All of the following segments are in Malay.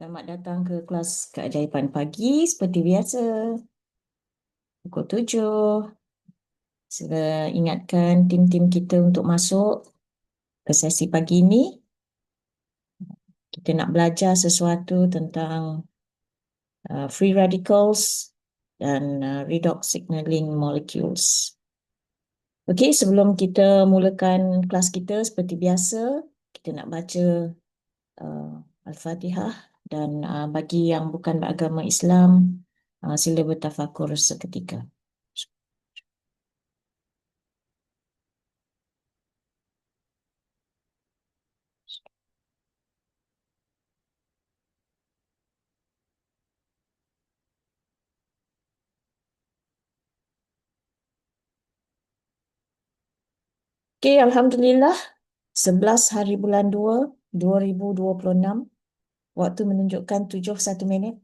Selamat datang ke kelas keajaiban pagi seperti biasa, pukul 7. Sila ingatkan tim-tim kita untuk masuk ke sesi pagi ini. Kita nak belajar sesuatu tentang free radicals dan redox signaling molecules. Okey, sebelum kita mulakan kelas kita seperti biasa, kita nak baca Al-Fatihah dan bagi yang bukan beragama Islam, sila bertafakur seketika. Okey, Alhamdulillah, 11 hari bulan 2, 2026. Waktu menunjukkan 7:01.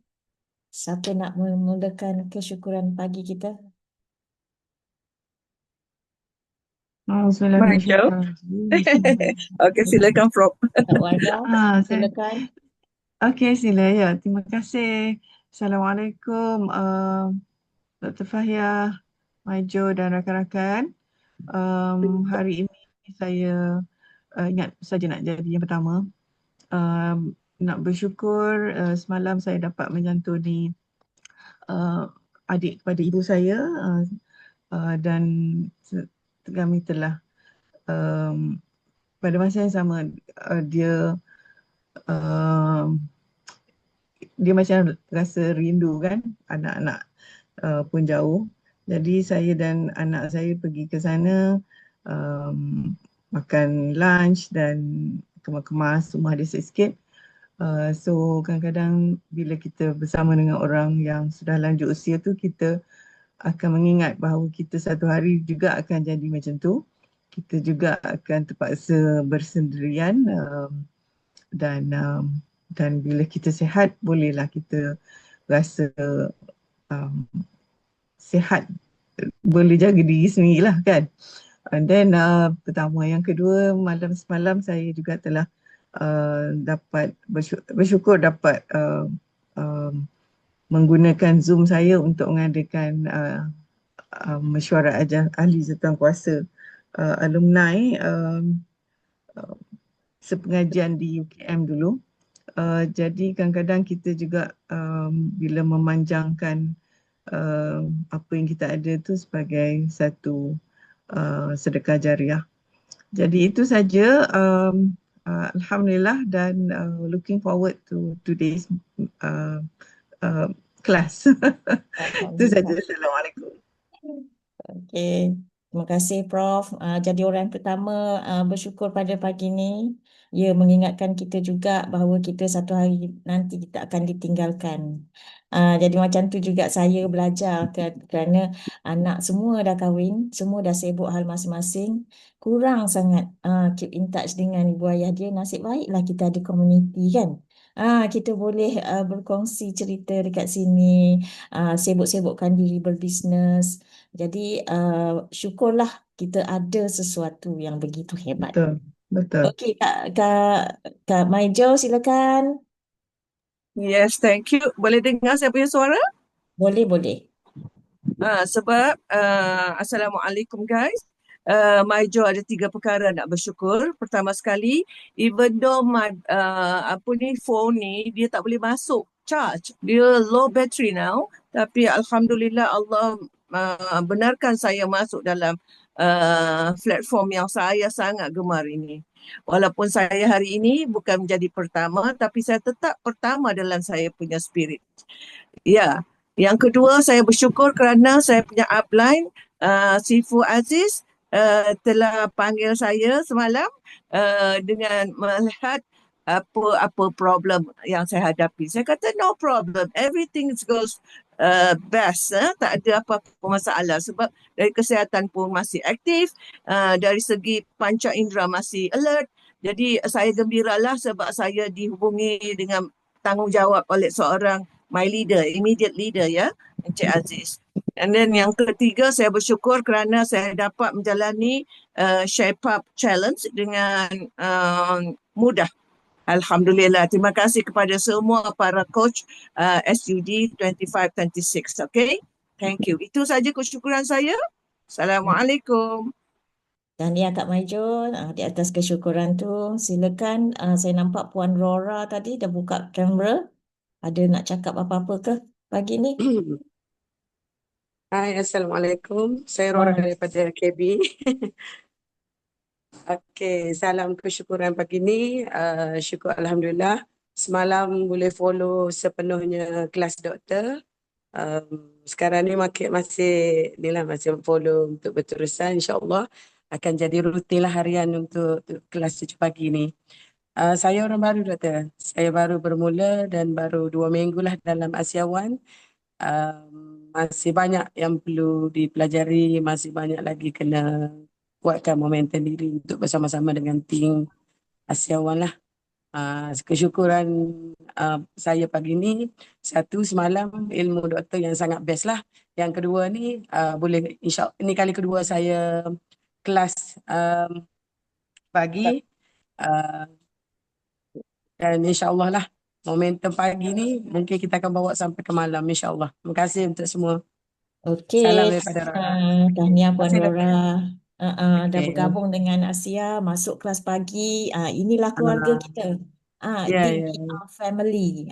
Siapa nak memulakan kesyukuran pagi kita? Michael. Okey, silakan Prof. Warga, silakan. Okey, sila ya. Terima kasih. Assalamualaikum Dr. Fahia, Maijo dan rakan-rakan. Hari ini saya ingat saja nak jadi yang pertama. Nak bersyukur semalam saya dapat menyantuni adik kepada ibu saya dan kami telah pada masa yang sama dia macam rasa rindu kan, anak-anak pun jauh. Jadi saya dan anak saya pergi ke sana makan lunch dan kemas-kemas rumah dia sikit. So kadang-kadang bila kita bersama dengan orang yang sudah lanjut usia tu, kita akan mengingat bahawa kita satu hari juga akan jadi macam tu. Kita juga akan terpaksa bersendirian dan bila kita sihat, bolehlah kita rasa sihat, boleh jaga diri sendiri lah kan. And then pertama, yang kedua, semalam saya juga telah dapat bersyukur dapat menggunakan Zoom saya untuk mengadakan mesyuarat ahli jawatankuasa alumni sepengajian di UKM dulu. Jadi kadang-kadang kita juga bila memanjangkan apa yang kita ada tu sebagai satu sedekah jariah. Jadi itu saja. Alhamdulillah dan looking forward to today's class. Itu saja. Assalamualaikum. Okey, terima kasih Prof. Jadi orang pertama bersyukur pada pagi ini. Ia mengingatkan kita juga bahawa kita satu hari nanti kita akan ditinggalkan. Jadi macam tu juga saya belajar kerana anak semua dah kahwin, semua dah sibuk hal masing-masing. Kurang sangat keep in touch dengan ibu ayah dia. Nasib baiklah kita ada komuniti kan. Kita boleh berkongsi cerita dekat sini, sibuk-sibukkan diri berbisnes. Jadi syukurlah kita ada sesuatu yang begitu hebat. Betul. Okey, Kak Maijo, silakan. Yes, thank you. Boleh dengar saya punya suara? Boleh. Sebab Assalamualaikum guys. Maijo ada 3 perkara nak bersyukur. Pertama sekali, even though my phone ni dia tak boleh masuk charge, dia low battery now, tapi alhamdulillah Allah benarkan saya masuk dalam platform yang saya sangat gemar ini. Walaupun saya hari ini bukan menjadi pertama, tapi saya tetap pertama dalam saya punya spirit. Ya. Yang kedua, saya bersyukur kerana saya punya upline Sifu Aziz telah panggil saya semalam dengan melihat apa problem yang saya hadapi. Saya kata no problem, everything goes best, tak ada apa-apa masalah sebab dari kesihatan pun masih aktif, dari segi panca indera masih alert. Jadi saya gembiralah sebab saya dihubungi dengan tanggungjawab oleh seorang my leader, immediate leader ya, Encik Aziz. And then yang ketiga, saya bersyukur kerana saya dapat menjalani Shape Up Challenge dengan mudah. Alhamdulillah. Terima kasih kepada semua para coach SUD 25-26. Okay. Thank you. Itu saja kesyukuran saya. Assalamualaikum. Tahniah Kak Maijun di atas kesyukuran tu. Silakan, saya nampak Puan Rora tadi dah buka kamera. Ada nak cakap apa-apa ke pagi ni? Hai, Assalamualaikum. Saya Rora Ah, daripada KB. Okey, salam kesyukuran pagi ni. Syukur Alhamdulillah. Semalam boleh follow sepenuhnya kelas doktor. Sekarang ni masih follow untuk berterusan. InsyaAllah akan jadi rutin lah harian untuk kelas 7 pagi ni. Saya orang baru doktor. Saya baru bermula dan baru 2 minggu lah dalam Asia One. Masih banyak yang perlu dipelajari, masih banyak lagi kena kuatkan momentum diri untuk bersama-sama dengan tim Asia One lah. Kesyukuran saya pagi ni, satu, semalam ilmu doktor yang sangat best lah. Yang kedua ni, ini kali kedua saya kelas pagi, uh, dan insyaAllah lah momentum pagi ni mungkin kita akan bawa sampai ke malam insyaAllah. Terima kasih untuk semua. okey. Salam daripada Rora. Tahniah Terima Puan kasih Rora. doktor. Dah Okay. bergabung dengan Asia, masuk kelas pagi. Inilah keluarga kita. Ya, We are family.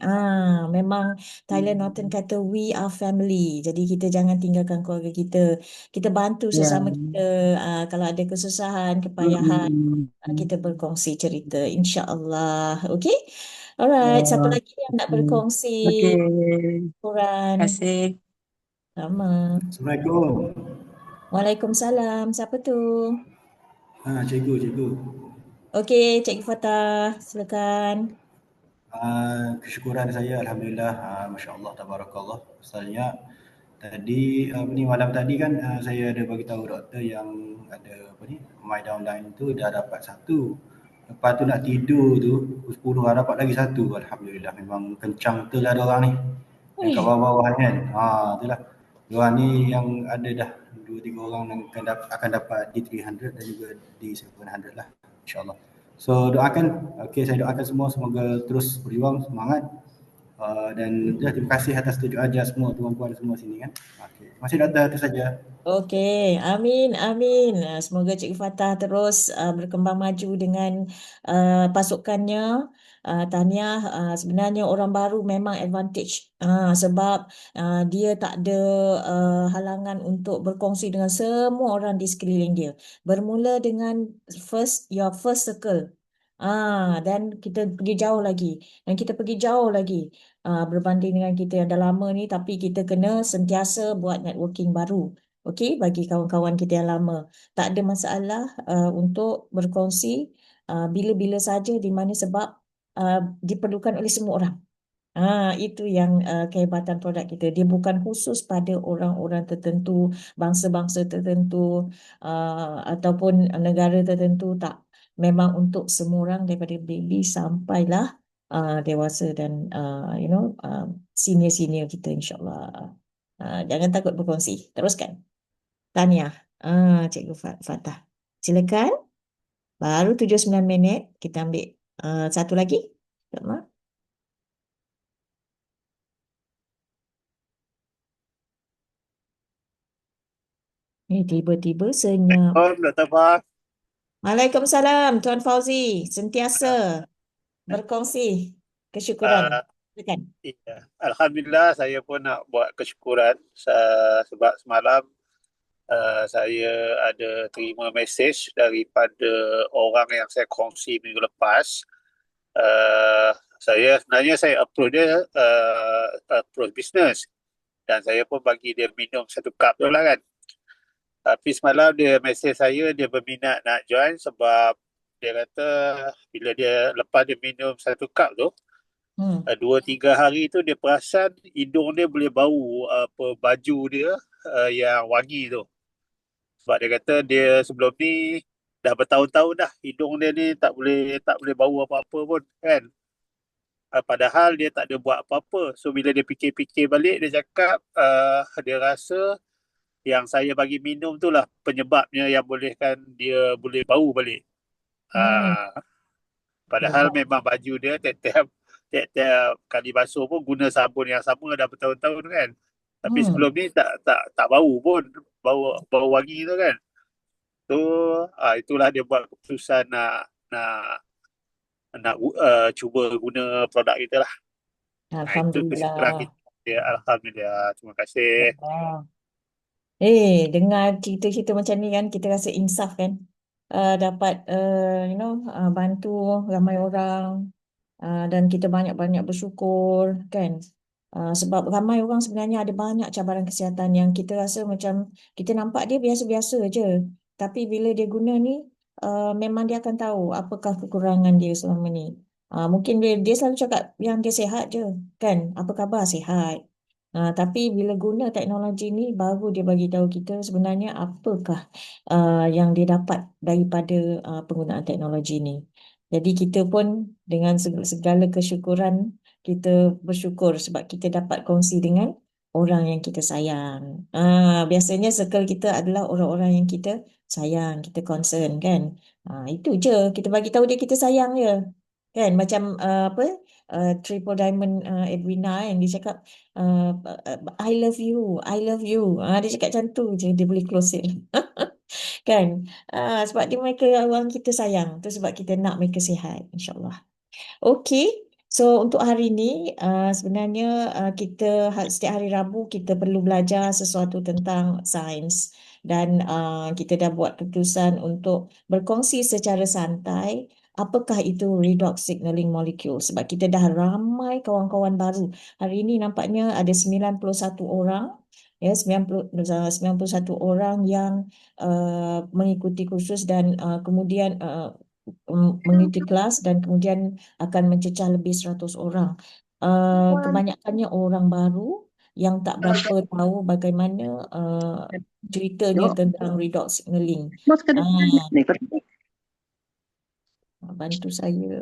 Memang Thailand Norton kata we are family. Jadi kita jangan tinggalkan keluarga kita. Kita bantu ya. sesama kita. Kalau ada kesusahan, kepayahan, kita berkongsi cerita. InsyaAllah. Okey? Alright. Siapa lagi yang nak berkongsi Okey. Quran? Terima kasih. Sama. Assalamualaikum. Waalaikumsalam. Siapa tu? Cikgu. Okey, Cikgu Fatah. Silakan. Kesyukuran saya Alhamdulillah, Masya Allah, Tabarakallah. Misalnya tadi, malam tadi kan saya ada bagi tahu doktor yang ada my downline tu dah dapat satu. Lepas tu nak tidur tu, pukul 10 dapat lagi satu. Alhamdulillah, memang kencang betul lah diorang ni. Yang kat bawah-bawah kan. Itulah. Diorang ni yang ada dah 2-3 orang yang akan dapat D300 dan juga D700 lah. InsyaAllah. So doakan, saya doakan semua semoga terus berjuang, semangat. Dan terima kasih atas tunjuk ajar semua tuan-puan semua sini kan. Terima kasih doktor, itu saja. Okey, amin. Semoga Cikgu Fatah terus berkembang maju dengan pasukannya. Tahniah, sebenarnya orang baru memang advantage sebab dia tak ada halangan untuk berkongsi dengan semua orang di sekeliling dia. Bermula dengan your first circle. Dan kita pergi jauh lagi. Dan kita pergi jauh lagi berbanding dengan kita yang dah lama ni, tapi kita kena sentiasa buat networking baru. Okey, bagi kawan-kawan kita yang lama. Tak ada masalah untuk berkongsi bila-bila saja di mana sebab diperlukan oleh semua orang. Itu yang kehebatan produk kita. Dia bukan khusus pada orang-orang tertentu, bangsa-bangsa tertentu ataupun negara tertentu. Tak. Memang untuk semua orang daripada baby sampailah dewasa dan senior-senior kita insyaAllah. Jangan takut berkongsi. Teruskan. Tahniah, Cikgu Fatah. Silakan. Baru 7-9 minit. Kita ambil satu lagi. Tak maaf. Tiba-tiba senyap. Dr. Fah. Waalaikumsalam, Tuan Fauzi. Sentiasa berkongsi kesyukuran. Silakan. Iya. Alhamdulillah saya pun nak buat kesyukuran sebab semalam saya ada terima mesej daripada orang yang saya kongsi minggu lepas. Saya approach dia approach business dan saya pun bagi dia minum satu cup tu lah kan. Tapi semalam dia mesej saya, dia berminat nak join sebab dia kata bila dia lepas dia minum satu cup tu, 2-3 hari tu dia perasan hidung dia boleh bau baju dia yang wangi tu. Sebab dia kata dia sebelum ni dah bertahun-tahun dah hidung dia ni tak boleh bau apa-apa pun kan. Padahal dia tak ada buat apa-apa. So bila dia fikir-fikir balik, dia cakap dia rasa yang saya bagi minum tu lah penyebabnya yang bolehkan dia boleh bau balik. Padahal Hebat. memang baju dia tiap-tiap kali basuh pun guna sabun yang sama dah bertahun-tahun kan. Tapi sebelum ni tak bau pun, bau wangi tu kan. So itulah dia buat keputusan nak cuba guna produk kita lah. Itu kesimpulan Alhamdulillah. kita. Alhamdulillah. Terima kasih. Allah. Dengar cerita-cerita macam ni kan, kita rasa insaf kan. Dapat, bantu ramai orang. Dan kita banyak-banyak bersyukur kan. Sebab ramai orang sebenarnya ada banyak cabaran kesihatan yang kita rasa macam kita nampak dia biasa-biasa je. Tapi bila dia guna ni, memang dia akan tahu apakah kekurangan dia selama ni. Mungkin dia selalu cakap yang dia sihat je kan. Apa khabar? Sihat. Tapi bila guna teknologi ni baru dia bagi tahu kita sebenarnya apakah yang dia dapat daripada penggunaan teknologi ni. Jadi kita pun dengan segala kesyukuran kita bersyukur sebab kita dapat kongsi dengan orang yang kita sayang. Biasanya circle kita adalah orang-orang yang kita sayang, kita concern kan. Itu je, kita bagi tahu dia kita sayang je. Kan macam Triple Diamond Edwina yang dia cakap I love you, I love you. Dia cakap macam tu je dia boleh close it. Kan? Sebab dia mereka orang kita sayang. Tu sebab kita nak mereka sihat, insyaAllah. Okey. So untuk hari ni sebenarnya kita setiap hari Rabu kita perlu belajar sesuatu tentang sains dan kita dah buat keputusan untuk berkongsi secara santai apakah itu redox signaling molecule sebab kita dah ramai kawan-kawan baru. Hari ini nampaknya ada 91 orang. Ya, 91 orang yang mengikuti kursus dan kemudian mengikuti kelas dan kemudian akan mencecah lebih 100 orang. Kebanyakannya orang baru yang tak berapa tahu bagaimana ceritanya tentang redox signaling. Bantu saya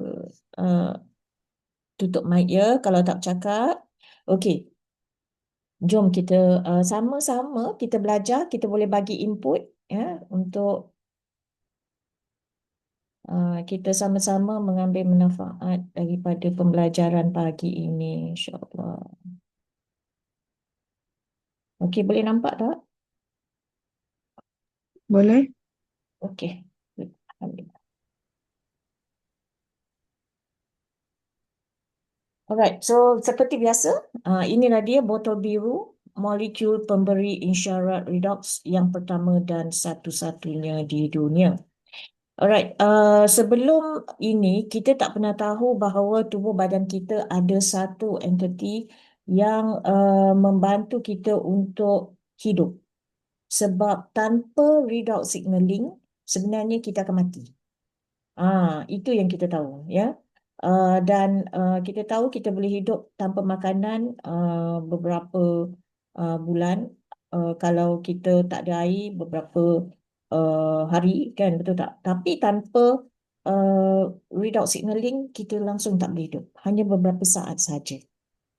tutup mic ya kalau tak bercakap. Okey. Jom kita sama-sama kita belajar, kita boleh bagi input ya untuk kita sama-sama mengambil manfaat daripada pembelajaran pagi ini, insyaAllah. Okey, boleh nampak tak? Boleh? Okey. Alhamdulillah. Alright, so seperti biasa, inilah dia botol biru, molekul pemberi isyarat redox yang pertama dan satu-satunya di dunia. Alright, sebelum ini kita tak pernah tahu bahawa tubuh badan kita ada satu entiti yang membantu kita untuk hidup. Sebab tanpa redox signaling, sebenarnya kita akan mati. Itu yang kita tahu, ya. Dan kita tahu kita boleh hidup tanpa makanan beberapa bulan. Kalau kita tak ada air beberapa hari, kan, betul tak? Tapi tanpa redox signaling, kita langsung tak boleh hidup. Hanya beberapa saat saja.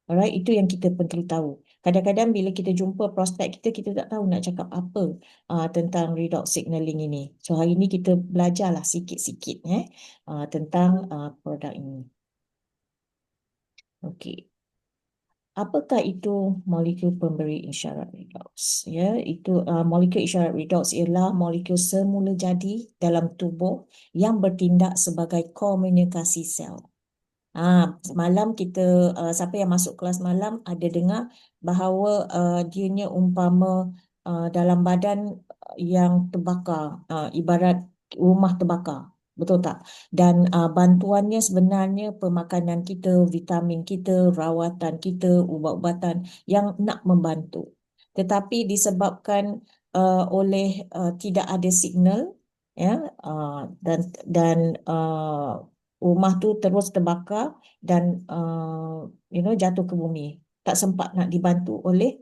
Alright, itu yang kita perlu tahu. Kadang-kadang bila kita jumpa prospek kita, kita tak tahu nak cakap apa tentang redox signaling ini. So hari ini kita belajarlah sikit-sikit tentang produk ini. Okey. Apakah itu molekul pemberi isyarat redox? Ya, itu molekul isyarat redox ialah molekul semula jadi dalam tubuh yang bertindak sebagai komunikasi sel. Malam kita, siapa yang masuk kelas malam ada dengar bahawa dianya umpama dalam badan yang terbakar, ibarat rumah terbakar. Betul tak? Dan bantuannya sebenarnya pemakanan kita, vitamin kita, rawatan kita, ubat-ubatan yang nak membantu. Tetapi disebabkan oleh tidak ada signal, ya, dan rumah tu terus terbakar dan jatuh ke bumi. Tak sempat nak dibantu oleh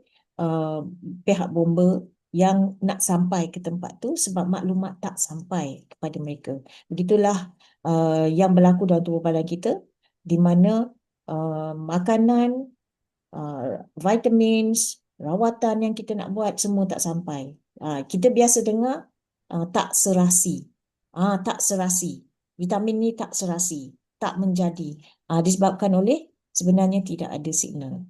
pihak bomba yang nak sampai ke tempat tu sebab maklumat tak sampai kepada mereka. Begitulah yang berlaku dalam tubuh badan kita di mana makanan, vitamins, rawatan yang kita nak buat semua tak sampai. Kita biasa dengar tak serasi. Tak serasi. Vitamin ni tak serasi, tak menjadi. Disebabkan oleh sebenarnya tidak ada signal.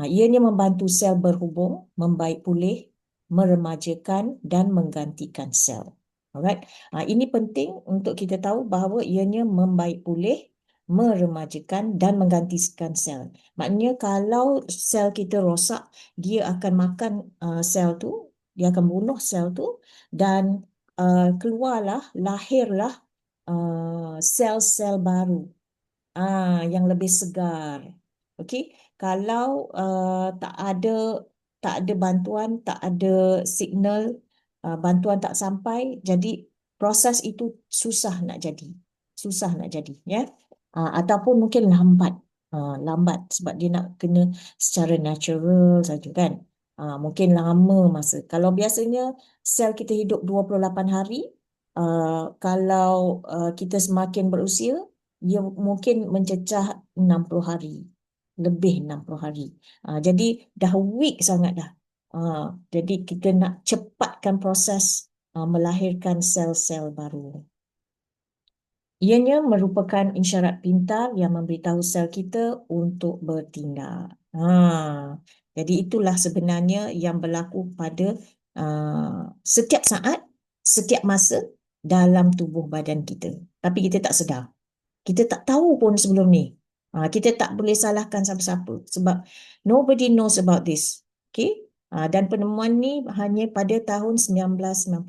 Ianya membantu sel berhubung, membaik pulih, meremajakan dan menggantikan sel. Alright. Ini penting untuk kita tahu bahawa ianya membaik pulih, meremajakan dan menggantikan sel. Maknanya kalau sel kita rosak, dia akan makan sel tu, dia akan bunuh sel tu dan lahirlah sel-sel baru yang lebih segar. Okey, kalau tak ada bantuan, tak ada signal, bantuan tak sampai, jadi proses itu susah nak jadi, ya. Ataupun mungkin lambat sebab dia nak kena secara natural saja kan. Mungkin lama masa. Kalau biasanya sel kita hidup 28 hari, kalau kita semakin berusia, dia mungkin mencecah 60 hari. Lebih 60 hari. Jadi dah weak sangat dah. Jadi kita nak cepatkan proses melahirkan sel-sel baru. Ianya merupakan isyarat pintar yang memberitahu sel kita untuk bertindak. Jadi itulah sebenarnya yang berlaku pada setiap saat, setiap masa dalam tubuh badan kita. Tapi kita tak sedar. Kita tak tahu pun sebelum ni. Kita tak boleh salahkan siapa-siapa sebab nobody knows about this. Okay? Dan penemuan ni hanya pada tahun 1998.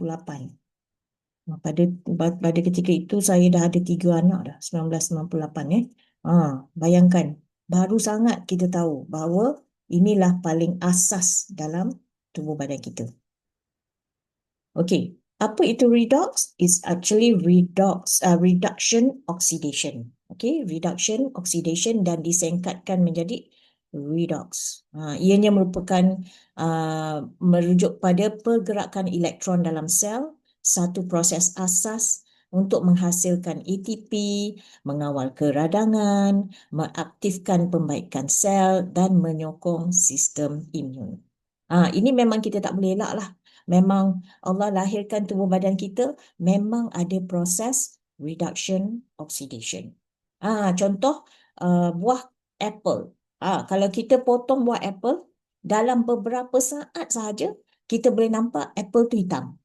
Pada ketika itu saya dah ada 3 anak dah, 1998 bayangkan, baru sangat kita tahu bahawa inilah paling asas dalam tubuh badan kita. Okey, apa itu redox? It's actually reduction oxidation. Okey, reduction oxidation dan disingkatkan menjadi redox. Ianya merupakan merujuk pada pergerakan elektron dalam sel, satu proses asas untuk menghasilkan ATP, mengawal keradangan, mengaktifkan pembaikan sel dan menyokong sistem imun. Ini memang kita tak boleh elak lah. Memang Allah lahirkan tubuh badan kita, memang ada proses reduction oxidation. Contoh buah apple. Kalau kita potong buah apple, dalam beberapa saat sahaja kita boleh nampak apple tu hitam.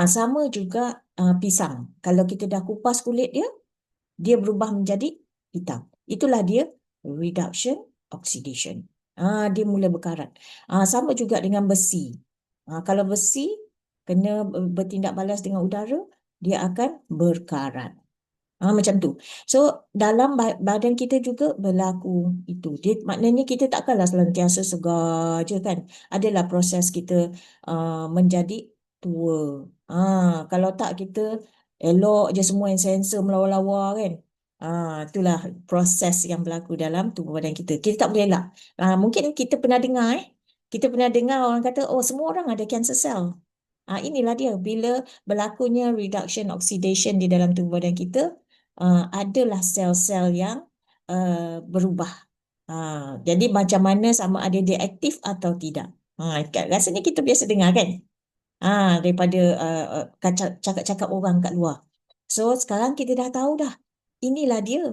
Sama juga pisang. Kalau kita dah kupas kulit dia, dia berubah menjadi hitam. Itulah dia reduction oxidation. Dia mula berkarat. Sama juga dengan besi. Kalau besi kena bertindak balas dengan udara, dia akan berkarat. Macam tu. So, dalam badan kita juga berlaku itu. Maknanya kita takkanlah selantiasa segar je kan. Adalah proses kita menjadi tua. Kalau tak kita elok je semua yang sensor melawa-lawa kan. Itulah proses yang berlaku dalam tubuh badan kita. Kita tak boleh elak. Mungkin kita pernah dengar kita pernah dengar orang kata, oh semua orang ada cancer cell. Inilah dia. Bila berlakunya reduction oxidation di dalam tubuh badan kita, adalah sel-sel yang berubah. Jadi macam mana sama ada dia aktif atau tidak. Rasanya kita biasa dengar kan? Daripada cakap-cakap orang kat luar. So sekarang kita dah tahu dah. Inilah dia.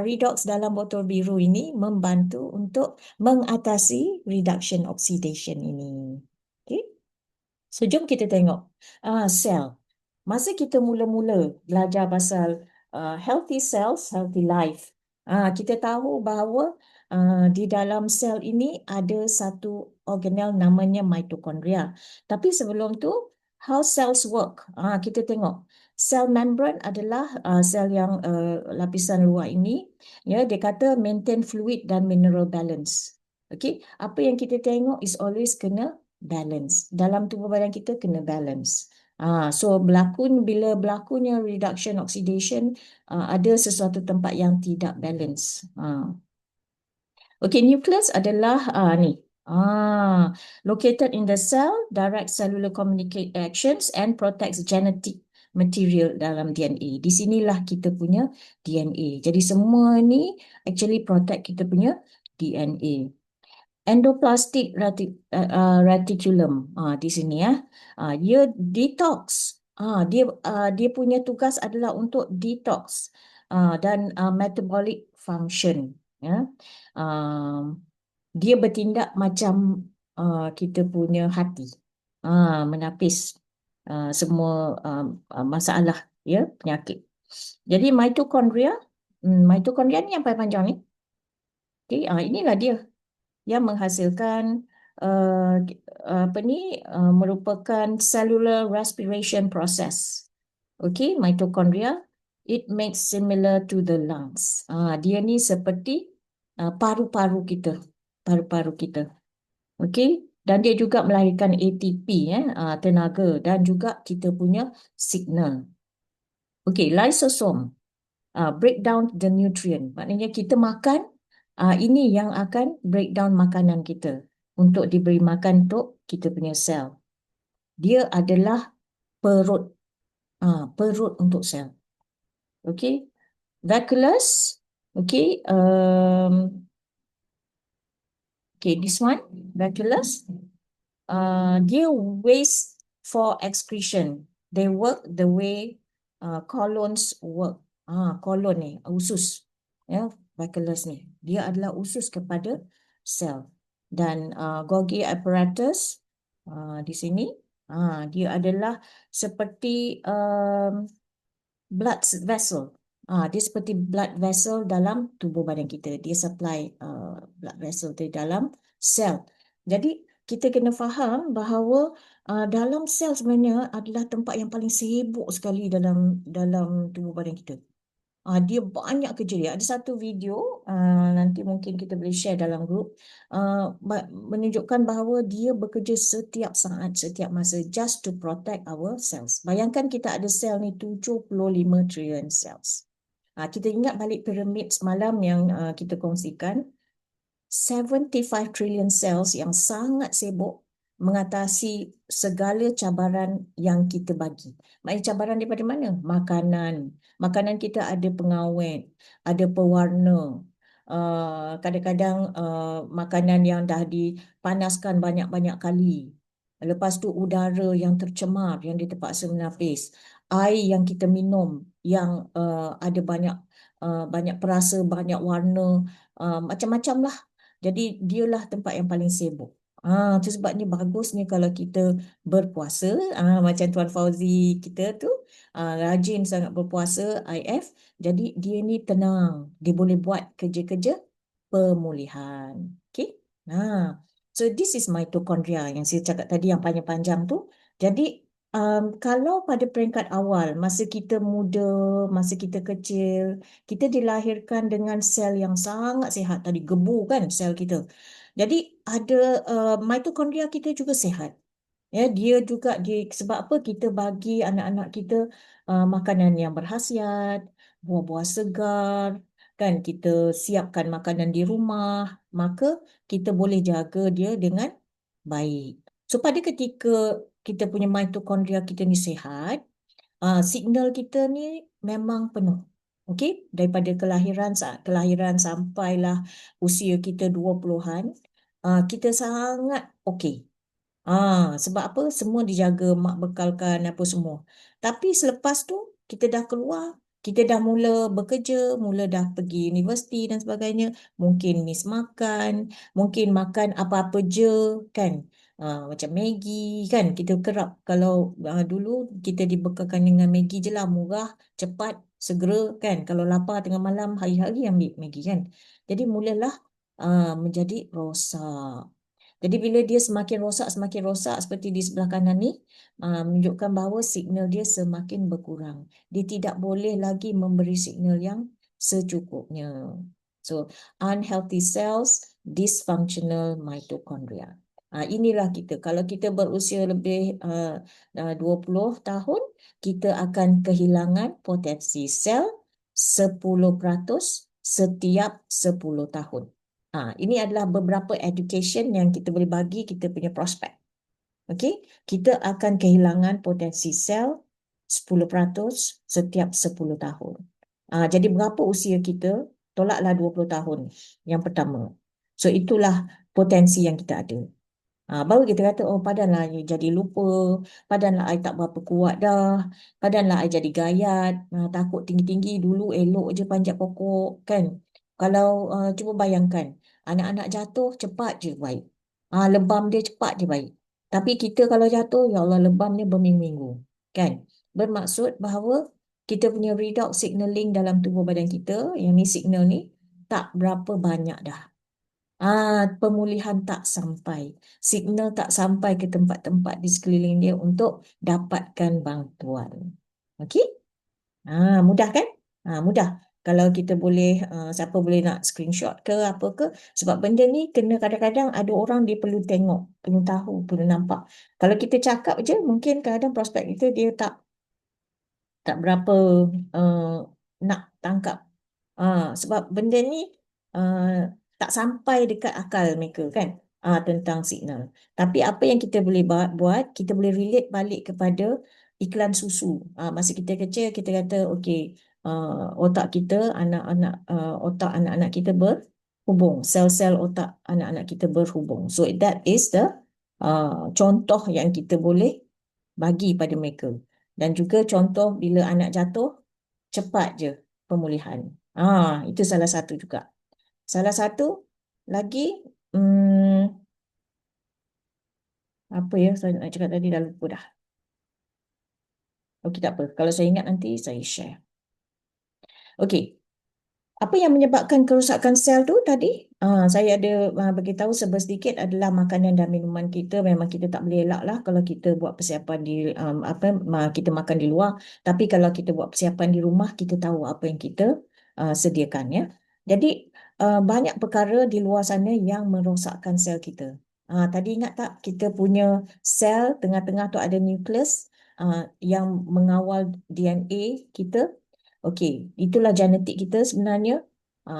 Redox dalam botol biru ini membantu untuk mengatasi reduction oxidation ini. Okay? So jom kita tengok sel. Masa kita mula-mula belajar pasal healthy cells, healthy life, kita tahu bahawa di dalam sel ini ada satu organel namanya mitochondria. Tapi sebelum tu, how cells work? Kita tengok. Cell membrane adalah sel yang lapisan luar ini. Ya, dia kata maintain fluid dan mineral balance. Okay, apa yang kita tengok is always kena balance. Dalam tubuh badan kita kena balance. So bila berlakunya reduction oxidation, ada sesuatu tempat yang tidak balance. Okay, nucleus adalah ni. Located in the cell, direct cellular communicate actions and protects genetic material dalam DNA. Di sinilah kita punya DNA. Jadi semua ni actually protect kita punya DNA. Endoplasmic reticulum di sini ya. Dia detox. Dia punya tugas adalah untuk detox dan metabolic function. Ya. Dia bertindak macam kita punya hati, menapis semua masalah, ya, penyakit. Jadi mitokondria ni yang paling panjang ni. Okay, inilah dia yang menghasilkan merupakan cellular respiration process. Okay, mitochondria, it makes similar to the lungs. Dia ni seperti paru-paru kita. Okay, dan dia juga melahirkan ATP, tenaga, dan juga kita punya signal. Okay, lysosome, break down the nutrient. Maknanya kita makan, ini yang akan break down makanan kita untuk diberi makan untuk kita punya sel. Dia adalah perut. Perut untuk sel. Okay. Vacuolus. Okay. This one. Vacuolus. Dia waste for excretion. They work the way colons work. Colon ni, usus. Ya, vacuolus ni. Dia adalah usus kepada sel. Dan Golgi apparatus di sini, dia adalah seperti blood vessel. Dia seperti blood vessel dalam tubuh badan kita. Dia supply blood vessel di dalam sel. Jadi kita kena faham bahawa dalam sel sebenarnya adalah tempat yang paling sibuk sekali dalam tubuh badan kita. Dia banyak kerja dia. Ada satu video, nanti mungkin kita boleh share dalam grup, menunjukkan bahawa dia bekerja setiap saat, setiap masa, just to protect our cells. Bayangkan kita ada sel ni 75 trilion cells. Kita ingat balik piramid semalam yang kita kongsikan, 75 trillion cells yang sangat sibuk mengatasi segala cabaran yang kita bagi. Maksudnya cabaran daripada mana? Makanan. Makanan kita ada pengawet, ada pewarna. Kadang-kadang makanan yang dah dipanaskan banyak-banyak kali. Lepas tu udara yang tercemar, yang dia terpaksa menapis. Air yang kita minum yang ada banyak perasa, banyak warna, macam-macam lah. Jadi dialah tempat yang paling sibuk. Itu sebabnya bagusnya kalau kita berpuasa, macam Tuan Fauzi kita tu, rajin sangat berpuasa, IF. Jadi dia ni tenang, dia boleh buat kerja-kerja pemulihan. Okay. So this is mitochondria yang saya cakap tadi yang panjang-panjang tu. Jadi kalau pada peringkat awal, masa kita muda, masa kita kecil, kita dilahirkan dengan sel yang sangat sihat. Tadi gebu kan sel kita. Jadi ada mitochondria kita juga sihat. Ya, dia juga sebab apa kita bagi anak-anak kita makanan yang berkhasiat, buah-buah segar, kan, kita siapkan makanan di rumah, maka kita boleh jaga dia dengan baik. So pada ketika kita punya mitochondria kita ni sihat, signal kita ni memang penuh. Okey, daripada kelahiran sampailah usia kita 20-an, kita sangat okey. Sebab apa? Semua dijaga, mak bekalkan apa semua. Tapi selepas tu kita dah keluar, kita dah mula bekerja, mula dah pergi universiti dan sebagainya, mungkin miss makan, mungkin makan apa-apa je kan. Macam Maggi kan, kita kerap kalau dulu kita dibekalkan dengan Maggi je lah, murah, cepat, segera kan. Kalau lapar tengah malam, hari-hari ambil Maggi kan. Jadi mulalah menjadi rosak. Jadi bila dia semakin rosak seperti di sebelah kanan ni, menunjukkan bahawa signal dia semakin berkurang. Dia tidak boleh lagi memberi signal yang secukupnya. So, unhealthy cells, dysfunctional mitochondria. Inilah kita. Kalau kita berusia lebih 20 tahun, kita akan kehilangan potensi sel 10% setiap 10 tahun. Ini adalah beberapa education yang kita boleh bagi kita punya prospek. Okey, kita akan kehilangan potensi sel 10% setiap 10 tahun. Jadi berapa usia kita? Tolaklah 20 tahun yang pertama. So itulah potensi yang kita ada. Baru kita kata, oh padanlah you jadi lupa, padanlah I tak berapa kuat dah, padanlah I jadi gayat, takut tinggi-tinggi, dulu elok je panjat pokok kan. Kalau cuba bayangkan, anak-anak jatuh cepat je baik. Lebam dia cepat je baik. Tapi kita kalau jatuh, ya Allah lebam dia berminggu-minggu kan. Bermaksud bahawa kita punya redox signaling dalam tubuh badan kita, yang ni signal ni, tak berapa banyak dah. Pemulihan tak sampai. Signal tak sampai ke tempat-tempat di sekeliling dia untuk dapatkan bantuan. Okey? Mudah kan? Mudah. Kalau kita boleh, siapa boleh nak screenshot ke apa ke. Sebab benda ni kena kadang-kadang ada orang dia perlu tengok, perlu tahu, perlu nampak. Kalau kita cakap je, mungkin kadang-kadang prospek kita dia tak berapa nak tangkap. Sebab benda ni tak sampai dekat akal mereka kan, tentang signal. Tapi apa yang kita boleh buat, kita boleh relate balik kepada iklan susu. Masa kita kecil kita kata okey, otak kita, otak anak-anak kita berhubung, sel-sel otak anak-anak kita berhubung. So that is the contoh yang kita boleh bagi pada mereka. Dan juga contoh bila anak jatuh, cepat je pemulihan. Itu salah satu juga. Salah satu lagi, apa ya saya nak cakap tadi dah lupa dah. Okey, tak apa. Kalau saya ingat nanti saya share. Okey. Apa yang menyebabkan kerosakan sel tu tadi? Saya ada bagi tahu sedikit adalah makanan dan minuman kita. Memang kita tak boleh elak lah kalau kita buat persiapan di kita makan di luar. Tapi kalau kita buat persiapan di rumah, kita tahu apa yang kita sediakan ya. Jadi banyak perkara di luar sana yang merosakkan sel kita. Tadi ingat tak kita punya sel tengah-tengah tu ada nukleus yang mengawal DNA kita. Okey, itulah genetik kita sebenarnya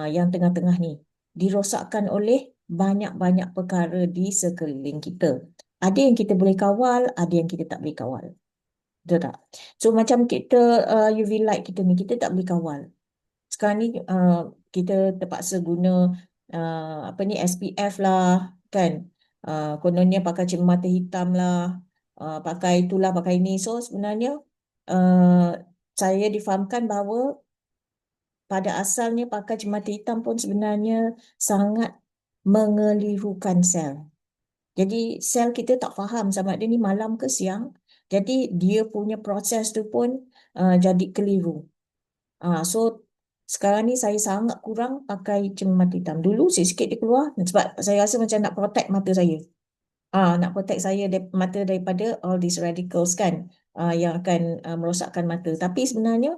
yang tengah-tengah ni dirosakkan oleh banyak-banyak perkara di sekeliling kita. Ada yang kita boleh kawal, ada yang kita tak boleh kawal. Betul tak? So macam kita UV light kita ni, kita tak boleh kawal. Sekarang ni kita terpaksa guna SPF lah kan. Kononnya pakai cermin hitam lah, pakai itulah, pakai ini. So sebenarnya saya difahamkan bahawa pada asalnya pakai cermin hitam pun sebenarnya sangat mengelirukan sel. Jadi sel kita tak faham sama ada ni malam ke siang. Jadi dia punya proses tu pun jadi keliru. So sekarang ni saya sangat kurang pakai cermin hitam. Dulu sikit-sikit dia keluar sebab saya rasa macam nak protect mata saya. Nak protect saya mata daripada all these radicals kan, yang akan merosakkan mata. Tapi sebenarnya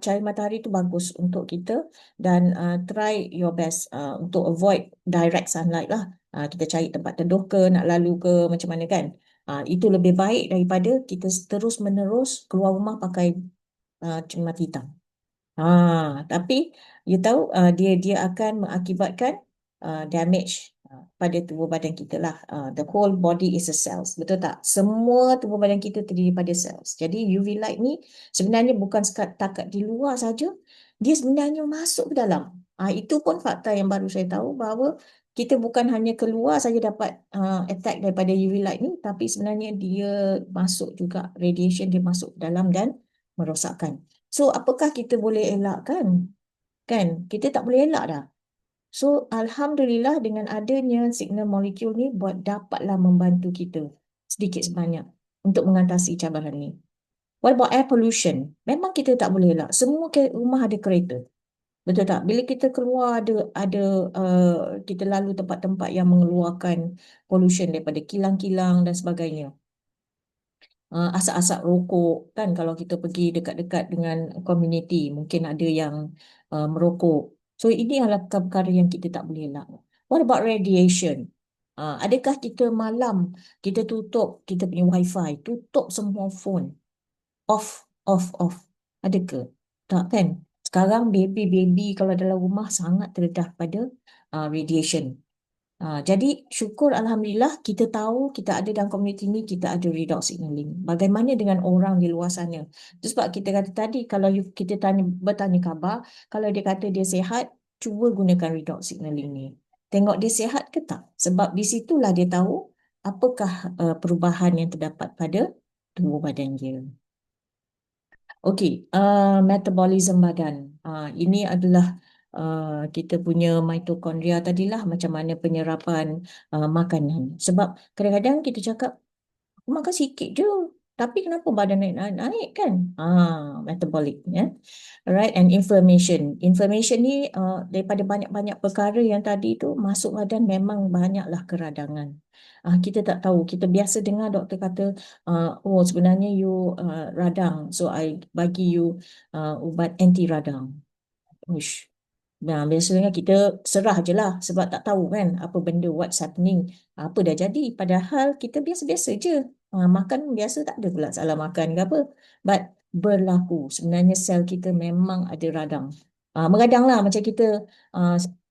cahaya matahari itu bagus untuk kita dan try your best untuk avoid direct sunlight lah. Kita cari tempat teduh ke, nak lalu ke, macam mana kan. Itu lebih baik daripada kita terus menerus keluar rumah pakai cermin hitam. Tapi you tahu dia akan mengakibatkan damage pada tubuh badan kita lah. The whole body is a cells, betul tak? Semua tubuh badan kita terdiri pada cells. Jadi UV light ni sebenarnya bukan setakat di luar saja, dia sebenarnya masuk ke dalam. Itu pun fakta yang baru saya tahu bahawa kita bukan hanya keluar saja dapat attack daripada UV light ni, tapi sebenarnya dia masuk juga, radiation dia masuk ke dalam dan merosakkan. So apakah kita boleh elakkan? Kan? Kita tak boleh elak dah. So alhamdulillah dengan adanya signal molekul ni dapatlah membantu kita sedikit sebanyak untuk mengatasi cabaran ni. What about air pollution? Memang kita tak boleh elak. Semua rumah ada kereta. Betul tak? Bila kita keluar ada kita lalu tempat-tempat yang mengeluarkan pollution daripada kilang-kilang dan sebagainya. Asap-asap rokok kan, kalau kita pergi dekat-dekat dengan community mungkin ada yang merokok. So ini adalah perkara yang kita tak boleh elak. What about radiation? Adakah kita malam kita tutup kita punya wifi, tutup semua phone, off? Ada ke? Tak kan? Sekarang baby kalau dalam rumah sangat terdedah pada radiation. Jadi syukur alhamdulillah kita tahu kita ada dalam komuniti ni, kita ada redox signaling. Bagaimana dengan orang di luar sana? Itu sebab kita kata tadi kalau kita bertanya khabar, kalau dia kata dia sihat, cuba gunakan redox signaling ni. tengok dia sihat ke tak. Sebab di situlah dia tahu apakah perubahan yang terdapat pada tubuh badan dia. Okey, metabolism badan. Ini adalah kita punya mitokondria tadilah, macam mana penyerapan makanan. Sebab kadang-kadang kita cakap, aku makan sikit je, tapi kenapa badan naik kan? Metabolic, ya. Alright, and inflammation. Inflammation ni daripada banyak-banyak perkara yang tadi tu masuk badan, memang banyaklah keradangan. Kita tak tahu. Kita biasa dengar doktor kata, oh sebenarnya you radang, so I bagi you ubat anti radang. Uish. Nah, biasanya kita serah je lah sebab tak tahu kan apa benda, what's happening, apa dah jadi. Padahal kita biasa-biasa je. Makan biasa, tak ada pula salah makan ke apa. But berlaku, sebenarnya sel kita memang ada radang. Meradang lah, macam kita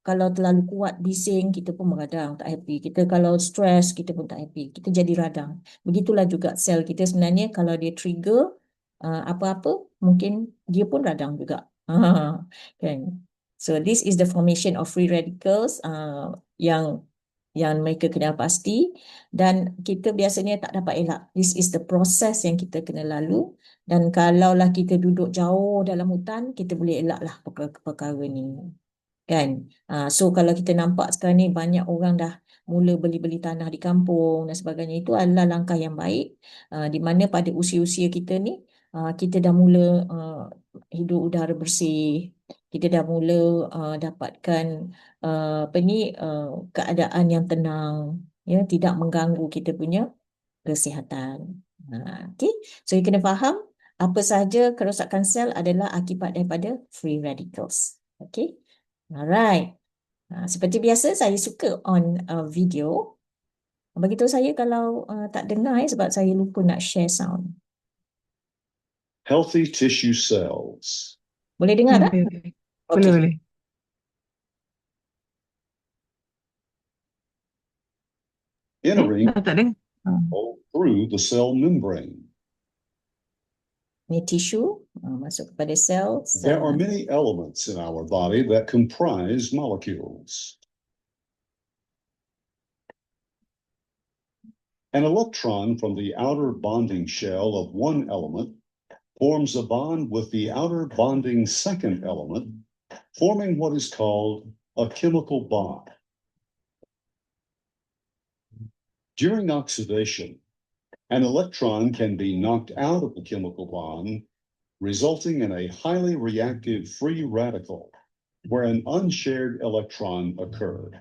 kalau terlalu kuat bising, kita pun meradang, tak happy. Kita kalau stress, kita pun tak happy. Kita jadi radang. Begitulah juga sel kita sebenarnya, kalau dia trigger apa-apa, mungkin dia pun radang juga. Kan? So this is the formation of free radicals yang mereka kena pasti, dan kita biasanya tak dapat elak. This is the process yang kita kena lalu, dan kalaulah kita duduk jauh dalam hutan, kita boleh elaklah perkara ni. Kan? So kalau kita nampak sekarang ni banyak orang dah mula beli-beli tanah di kampung dan sebagainya, itu adalah langkah yang baik, di mana pada usia-usia kita ni kita dah mula hidup udara bersih, kita dah mula dapatkan keadaan yang tenang, ya, tidak mengganggu kita punya kesihatan. Okay, so you kena faham apa sahaja kerosakan sel adalah akibat daripada free radicals. Okay, alright. Seperti biasa, saya suka on video. Beritahu saya kalau tak dengar, sebab saya lupa nak share sound. Healthy tissue cells. Boleh dengar tak? Boleh. Okey. Boleh. Entering Tak dengar. through the cell membrane. Ini tisu masuk kepada sel. There are many elements in our body that comprise molecules. An electron from the outer bonding shell of one element forms a bond with the outer bonding second element, forming what is called a chemical bond. During oxidation, an electron can be knocked out of the chemical bond, resulting in a highly reactive free radical where an unshared electron occurred.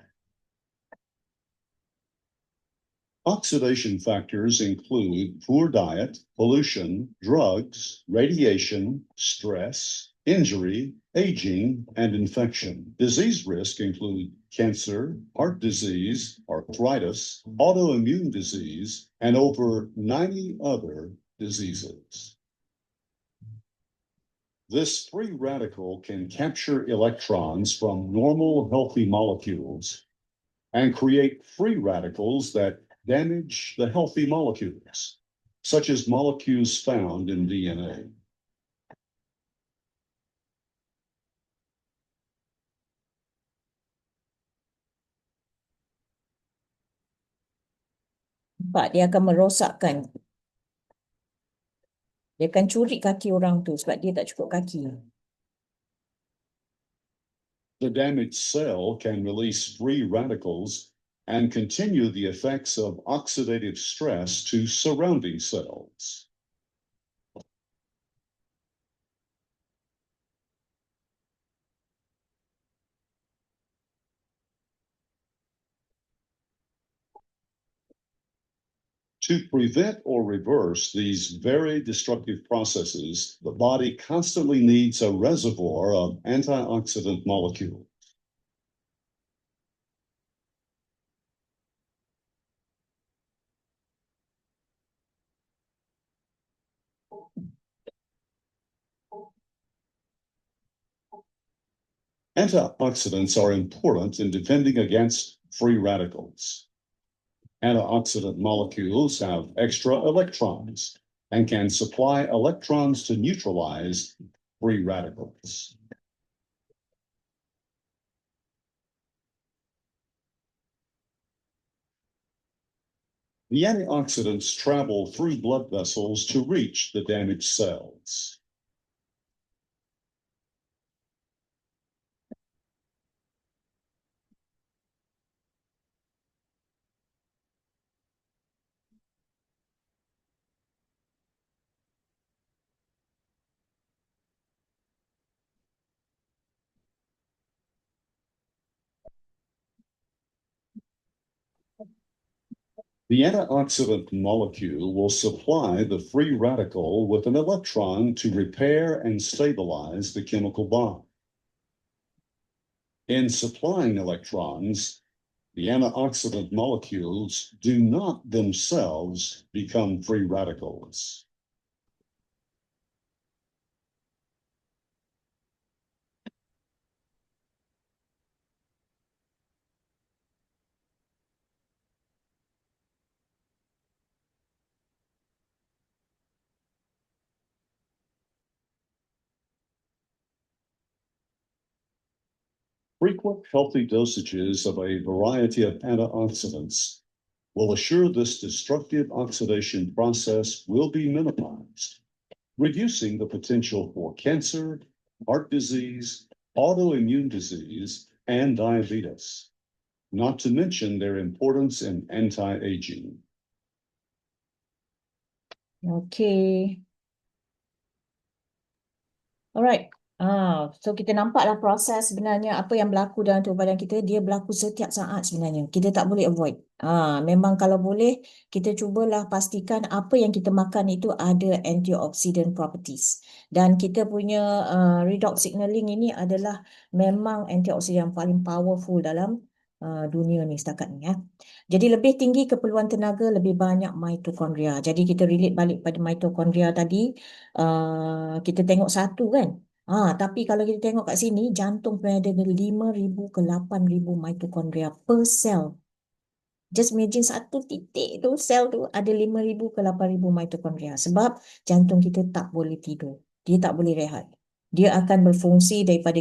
Oxidation factors include poor diet, pollution, drugs, radiation, stress, injury, aging, and infection. Disease risk include cancer, heart disease, arthritis, autoimmune disease, and over 90 other diseases. This free radical can capture electrons from normal healthy molecules and create free radicals that damage the healthy molecules, such as molecules found in DNA. Nampak, dia akan merosakkan. Dia akan curi kaki orang tu sebab dia tak cukup kaki. The damaged cell can release free radicals and continue the effects of oxidative stress to surrounding cells. To prevent or reverse these very destructive processes, the body constantly needs a reservoir of antioxidant molecules. Antioxidants are important in defending against free radicals. Antioxidant molecules have extra electrons and can supply electrons to neutralize free radicals. The antioxidants travel through blood vessels to reach the damaged cells. The antioxidant molecule will supply the free radical with an electron to repair and stabilize the chemical bond. In supplying electrons, the antioxidant molecules do not themselves become free radicals. Frequent healthy dosages of a variety of antioxidants will assure this destructive oxidation process will be minimized, reducing the potential for cancer, heart disease, autoimmune disease, and diabetes, not to mention their importance in anti-aging. Okay. Alright. So kita nampaklah proses sebenarnya apa yang berlaku dalam tubuh badan kita, dia berlaku setiap saat sebenarnya. Kita tak boleh avoid. Memang kalau boleh, kita cubalah pastikan apa yang kita makan itu ada antioxidant properties. Dan kita punya redox signaling ini adalah memang antioksidan yang paling powerful dalam dunia ni setakat ni ya. Jadi lebih tinggi keperluan tenaga, lebih banyak mitokondria. Jadi kita relate balik pada mitokondria tadi, kita tengok satu kan. Tapi kalau kita tengok kat sini, jantung punya ada 5,000 ke 8,000 mitokondria per sel. Just imagine satu titik tu, sel tu ada 5,000 ke 8,000 mitokondria. Sebab jantung kita tak boleh tidur. Dia tak boleh rehat. Dia akan berfungsi daripada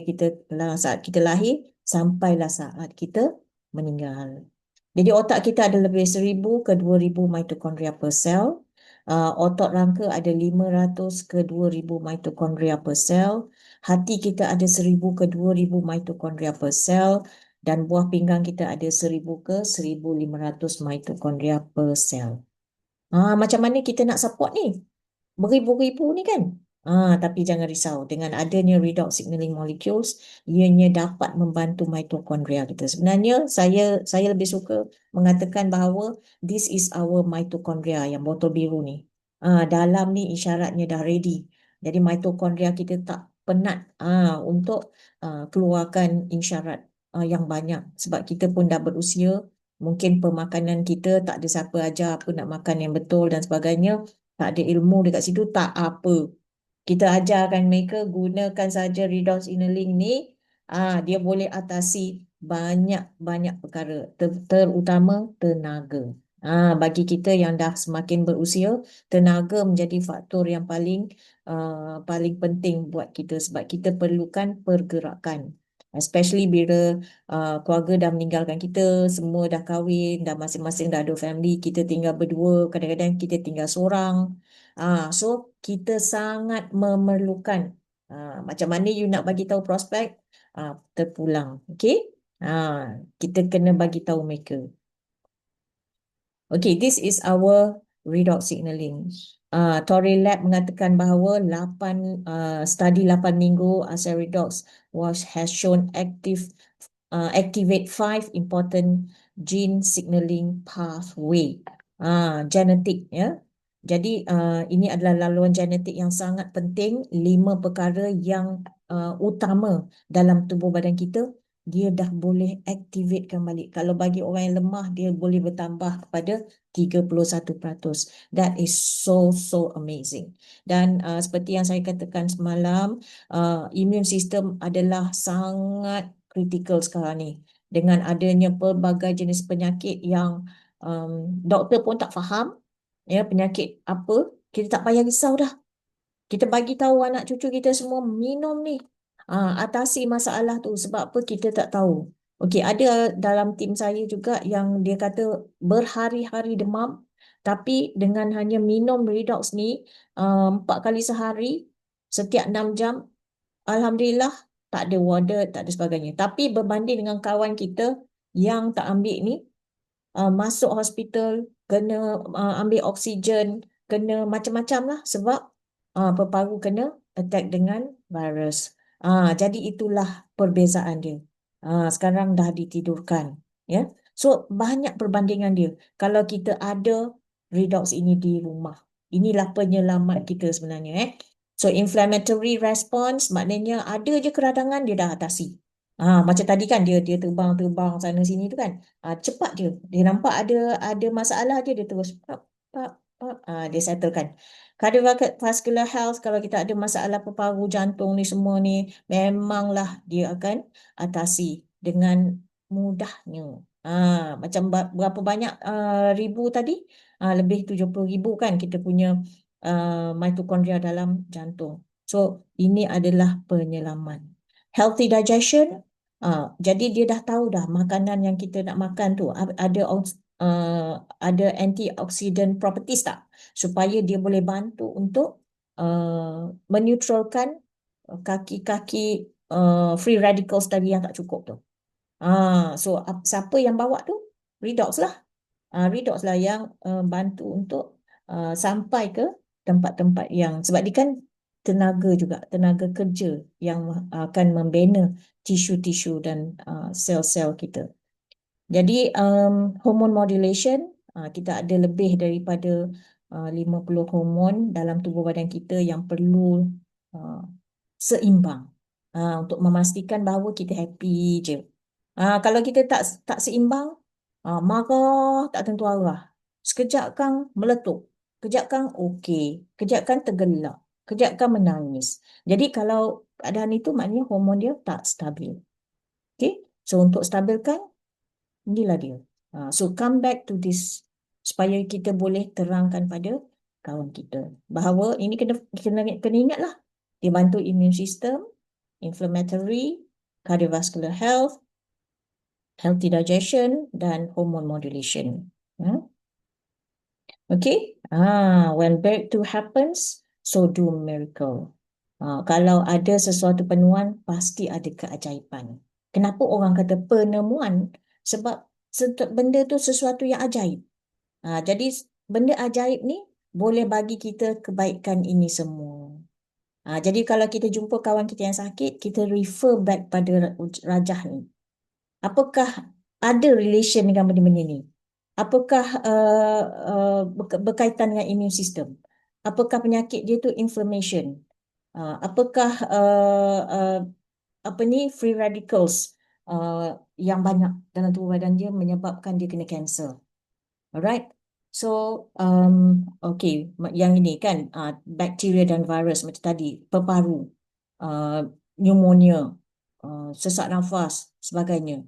saat kita lahir sampailah saat kita meninggal. Jadi otak kita ada lebih 1,000 ke 2,000 mitokondria per sel. Otot rangka ada 500 ke 2,000 mitokondria per sel. Hati kita ada 1,000 ke 2,000 mitokondria per sel. Dan buah pinggang kita ada 1,000 ke 1,500 mitokondria per sel. Macam mana kita nak support ni? Beribu-ribu ni kan? Tapi jangan risau. Dengan adanya redox signaling molecules, ianya dapat membantu mitokondria kita. Sebenarnya saya lebih suka mengatakan bahawa this is our mitochondria yang botol biru ni. Dalam ni isyaratnya dah ready. Jadi mitokondria kita tak penat untuk keluarkan isyarat yang banyak. Sebab kita pun dah berusia, mungkin pemakanan kita tak ada siapa ajar apa nak makan yang betul dan sebagainya. Tak ada ilmu dekat situ, tak apa. Kita ajarkan mereka gunakan saja redox signaling ni. Dia boleh atasi banyak-banyak perkara, terutama tenaga. Bagi kita yang dah semakin berusia, tenaga menjadi faktor yang paling penting buat kita sebab kita perlukan pergerakan. Especially bila keluarga dah meninggalkan kita, semua dah kahwin, dah masing-masing dah ada family, kita tinggal berdua, kadang-kadang kita tinggal seorang. So kita sangat memerlukan macam mana you nak bagi tahu prospek terpulang. Okay? Kita kena bagi tahu mereka. Okay, this is our redox signaling. Torrey Lab mengatakan bahawa 8 minggu asal redox has shown activate 5 important gene signaling pathway. Genetik ya. Jadi ini adalah laluan genetik yang sangat penting, 5 perkara yang utama dalam tubuh badan kita. Dia dah boleh activatekan balik. Kalau bagi orang yang lemah, dia boleh bertambah kepada 31%. That is so amazing. Dan seperti yang saya katakan semalam, immune system adalah sangat kritikal sekarang ni. Dengan adanya pelbagai jenis penyakit yang doktor pun tak faham, ya penyakit apa, kita tak payah risau dah. Kita bagi tahu anak cucu kita semua minum ni. Atasi masalah tu. Sebab apa kita tak tahu. Okey, ada dalam tim saya juga yang dia kata berhari-hari demam Tapi dengan hanya minum redox ni 4 kali sehari, setiap 6 jam, Alhamdulillah tak ada warded, tak ada sebagainya. Tapi berbanding dengan kawan kita yang tak ambil ni, masuk hospital, kena ambil oksigen, kena macam-macam lah sebab paru kena attack dengan virus. Jadi itulah perbezaan dia. Sekarang dah ditidurkan. Ya. So banyak perbandingan dia. Kalau kita ada redox ini di rumah. Inilah penyelamat kita sebenarnya. So inflammatory response maknanya ada je keradangan dia dah atasi. Macam tadi kan dia terbang-terbang sana sini tu kan. Cepat je. Dia nampak ada masalah je dia terus dia settlekan. Cardiovascular health, kalau kita ada masalah paru, jantung ni semua ni, memanglah dia akan atasi dengan mudahnya. Macam berapa banyak ribu tadi? Lebih 70,000 kan kita punya mitokondria dalam jantung. So ini adalah penyelamat. Healthy digestion, jadi dia dah tahu dah makanan yang kita nak makan tu ada antioxidant properties tak? Supaya dia boleh bantu untuk menetralkan kaki-kaki free radicals tadi yang tak cukup tu. So siapa yang bawa tu? Redox lah. Redox lah yang bantu untuk sampai ke tempat-tempat yang, sebab dia kan tenaga juga, tenaga kerja yang akan membina tisu-tisu dan sel-sel kita. Jadi hormone modulation, kita ada lebih daripada 50 hormon dalam tubuh badan kita yang perlu seimbang untuk memastikan bahawa kita happy je. Kalau kita tak seimbang, marah tak tentu arah. Sekejap kan meletup, kejap kan okey, kejap kan tergelak, kejap kan menangis. Jadi kalau keadaan itu maknanya hormon dia tak stabil. Okay, so untuk stabilkan, inilah dia. So come back to this supaya kita boleh terangkan pada kawan kita bahawa ini kena ingatlah, dia bantu immune system, inflammatory, cardiovascular health, healthy digestion dan hormone modulation. Okay, when breakthrough happens, so do miracle. Kalau ada sesuatu penemuan, pasti ada keajaiban. Kenapa orang kata penemuan? Sebab benda tu sesuatu yang ajaib. Jadi benda ajaib ni boleh bagi kita kebaikan ini semua. Jadi kalau kita jumpa kawan kita yang sakit, kita refer back pada rajah ni. Apakah ada relation dengan benda-benda ni? Apakah berkaitan dengan immune system? Apakah penyakit dia tu inflammation? Apakah free radicals yang banyak dalam tubuh badan dia menyebabkan dia kena cancer? Alright. So okay, yang ini kan bakteria dan virus macam tadi, peparu, pneumonia, sesak nafas, sebagainya.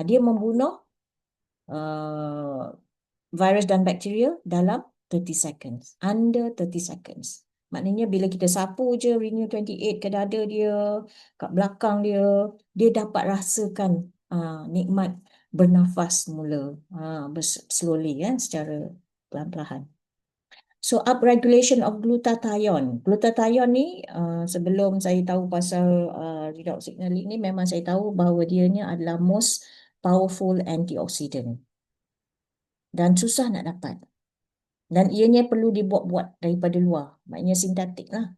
Dia membunuh virus dan bakteria dalam 30 seconds, under 30 seconds. Maknanya bila kita sapu je Renew 28 ke dada dia, kat belakang dia, dia dapat rasakan nikmat bernafas mula, slowly secara perlahan-lahan. So upregulation of glutathione. Glutathione ni sebelum saya tahu pasal redox signaling ni, memang saya tahu bahawa dianya adalah most powerful antioxidant. Dan susah nak dapat. Dan ianya perlu dibuat-buat daripada luar. Maknanya sintetik lah.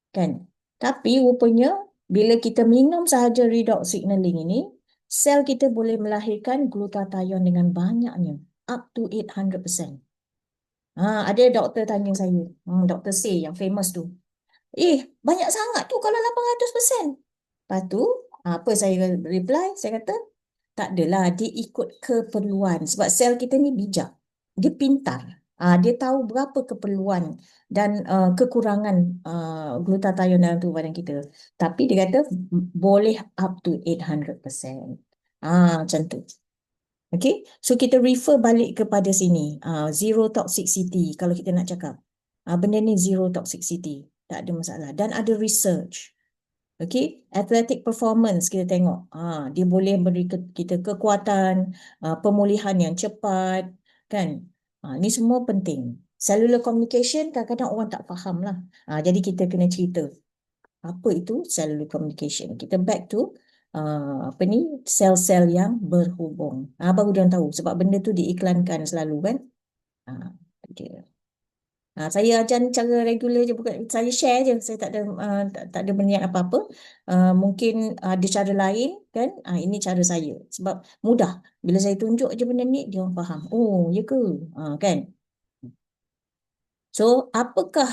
Kan? Tapi rupanya bila kita minum sahaja redox signaling ini, sel kita boleh melahirkan glutathione dengan banyaknya. Up to 800%. Ada doktor tanya saya. Dr. Say yang famous tu. Banyak sangat tu kalau 800%. Lepas tu, apa saya reply? Saya kata, tak adalah, dia ikut keperluan. Sebab sel kita ni bijak. Dia pintar. Dia tahu berapa keperluan dan kekurangan glutathione dalam tubuh badan kita. Tapi dia kata boleh up to 800%. Macam tu. Okay, so kita refer balik kepada sini. Zero toxicity kalau kita nak cakap. Benda ni zero toxicity. Tak ada masalah. Dan ada research. Okay, athletic performance kita tengok. Dia boleh beri kita kekuatan, pemulihan yang cepat, kan? Ni semua penting. Cellular communication kadang-kadang orang tak faham lah. Jadi kita kena cerita. Apa itu cellular communication? Kita back to sel-sel yang berhubung. Baru dia tahu sebab benda tu diiklankan selalu kan. Dia. Saya ajar ni cara regular je, bukan saya share je. Saya tak ada tak ada berniat apa-apa. Mungkin ada cara lain kan. Ini cara saya. Sebab mudah. Bila saya tunjuk je benda ni, dia orang faham. Oh, ya ke? Kan? So, apakah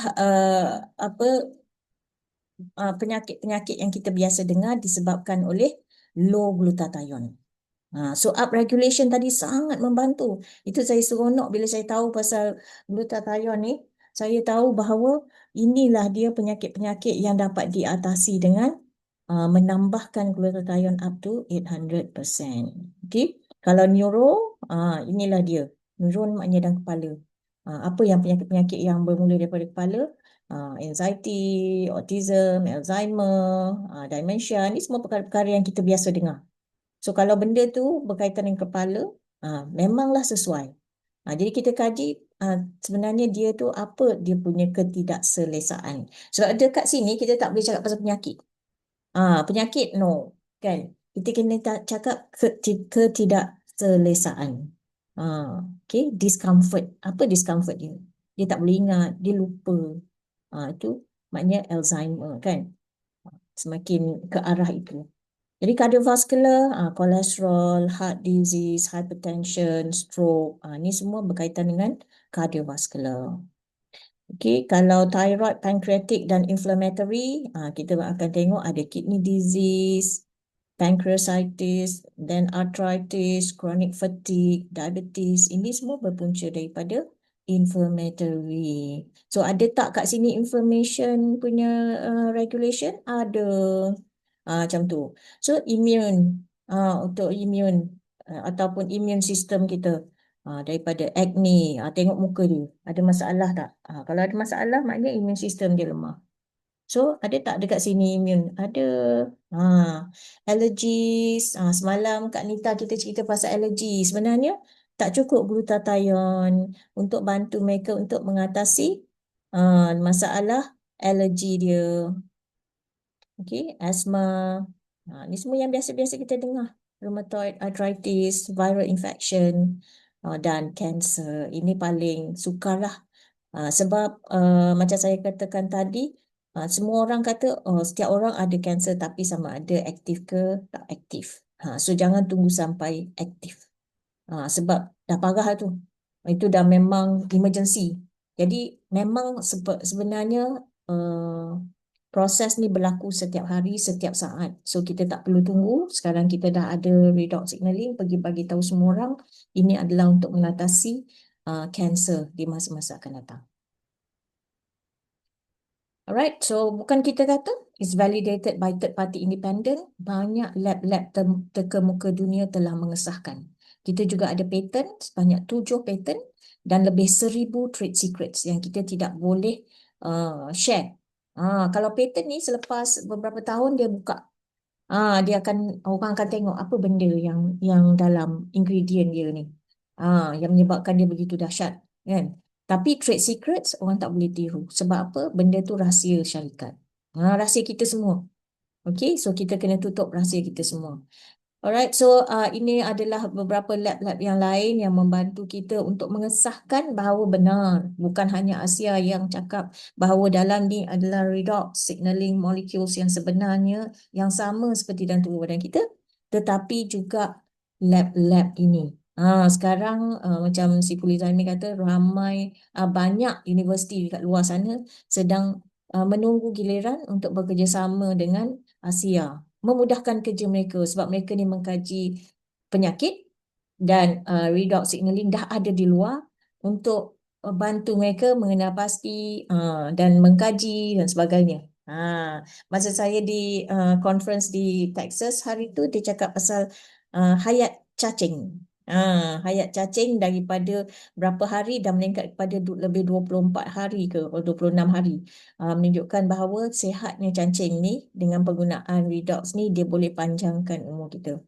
penyakit-penyakit yang kita biasa dengar disebabkan oleh low glutathione. So up regulation tadi sangat membantu. Itu saya seronok bila saya tahu pasal glutathione ni. Saya tahu bahawa inilah dia penyakit-penyakit yang dapat diatasi dengan menambahkan glutathione up to 800%. Okay. Kalau neuro, inilah dia. Neuron maknanya dalam kepala. Apa yang penyakit-penyakit yang bermula daripada kepala? Anxiety, autism, Alzheimer, dementia. Ni semua perkara-perkara yang kita biasa dengar. So kalau benda tu berkaitan dengan kepala, memanglah sesuai. Jadi kita kaji sebenarnya dia tu apa dia punya ketidakselesaan. Sebab dekat sini kita tak boleh cakap pasal penyakit. Penyakit no, kan? Kita kena cakap ketidakselesaan. Okay, discomfort. Apa discomfort dia? Dia tak boleh ingat, dia lupa. Itu maknanya Alzheimer kan? Semakin ke arah itu. Jadi kardiovaskular, kolesterol, heart disease, hypertension, stroke, ni semua berkaitan dengan kardiovaskular. Okey, kalau thyroid, pancreatic dan inflammatory, kita akan tengok ada kidney disease, pancreatitis, then arthritis, chronic fatigue, diabetes. Ini semua berpunca daripada inflammatory. So ada tak kat sini inflammation punya regulation? Ada. Macam tu. So immune, untuk immune ataupun immune system kita daripada acne, tengok muka dia, ada masalah tak? Kalau ada masalah maknanya immune system dia lemah. So ada tak dekat sini immune? Ada. Allergies, semalam Kak Nita kita cerita pasal allergi. Sebenarnya tak cukup glutathione untuk bantu mereka untuk mengatasi masalah allergi dia. Okay, asma. Ni semua yang biasa-biasa kita dengar. Rheumatoid arthritis, viral infection dan cancer. Ini paling sukarlah. Sebab macam saya katakan tadi, semua orang kata setiap orang ada cancer tapi sama ada aktif ke tak aktif. So jangan tunggu sampai aktif. Sebab dah parah tu. Itu dah memang emergency. Jadi memang sebenarnya proses ni berlaku setiap hari, setiap saat. So kita tak perlu tunggu. Sekarang kita dah ada redox signaling, pergi bagi tahu semua orang. Ini adalah untuk mengatasi kanser di masa-masa akan datang. Alright, so bukan kita kata, it's validated by third party independent. Banyak lab-lab terkemuka dunia telah mengesahkan. Kita juga ada patent, sebanyak 7 patent dan lebih 1000 trade secrets yang kita tidak boleh share. Kalau patent ni selepas beberapa tahun dia buka, orang akan tengok apa benda yang dalam ingredient dia ni, yang menyebabkan dia begitu dahsyat, kan? Tapi trade secrets orang tak boleh tiru. Sebab apa? Benda tu rahsia syarikat. Rahsia kita semua. Okay, so kita kena tutup rahsia kita semua. Alright, so ini adalah beberapa lab-lab yang lain yang membantu kita untuk mengesahkan bahawa benar. Bukan hanya Asia yang cakap bahawa dalam ni adalah redox signaling molecules yang sebenarnya yang sama seperti dalam tubuh badan kita. Tetapi juga lab-lab ini. Sekarang macam si Puli Zaimi kata ramai banyak universiti dekat luar sana sedang menunggu giliran untuk bekerjasama dengan Asia. Memudahkan kerja mereka sebab mereka ni mengkaji penyakit dan redox signaling dah ada di luar untuk bantu mereka mengenal pasti dan mengkaji dan sebagainya. Masa saya di conference di Texas hari tu dia cakap pasal hayat cacing. Hayat cacing daripada berapa hari dah meningkat kepada lebih 24 hari ke 26 hari. Menunjukkan bahawa sihatnya cacing ni dengan penggunaan redox ni dia boleh panjangkan umur kita.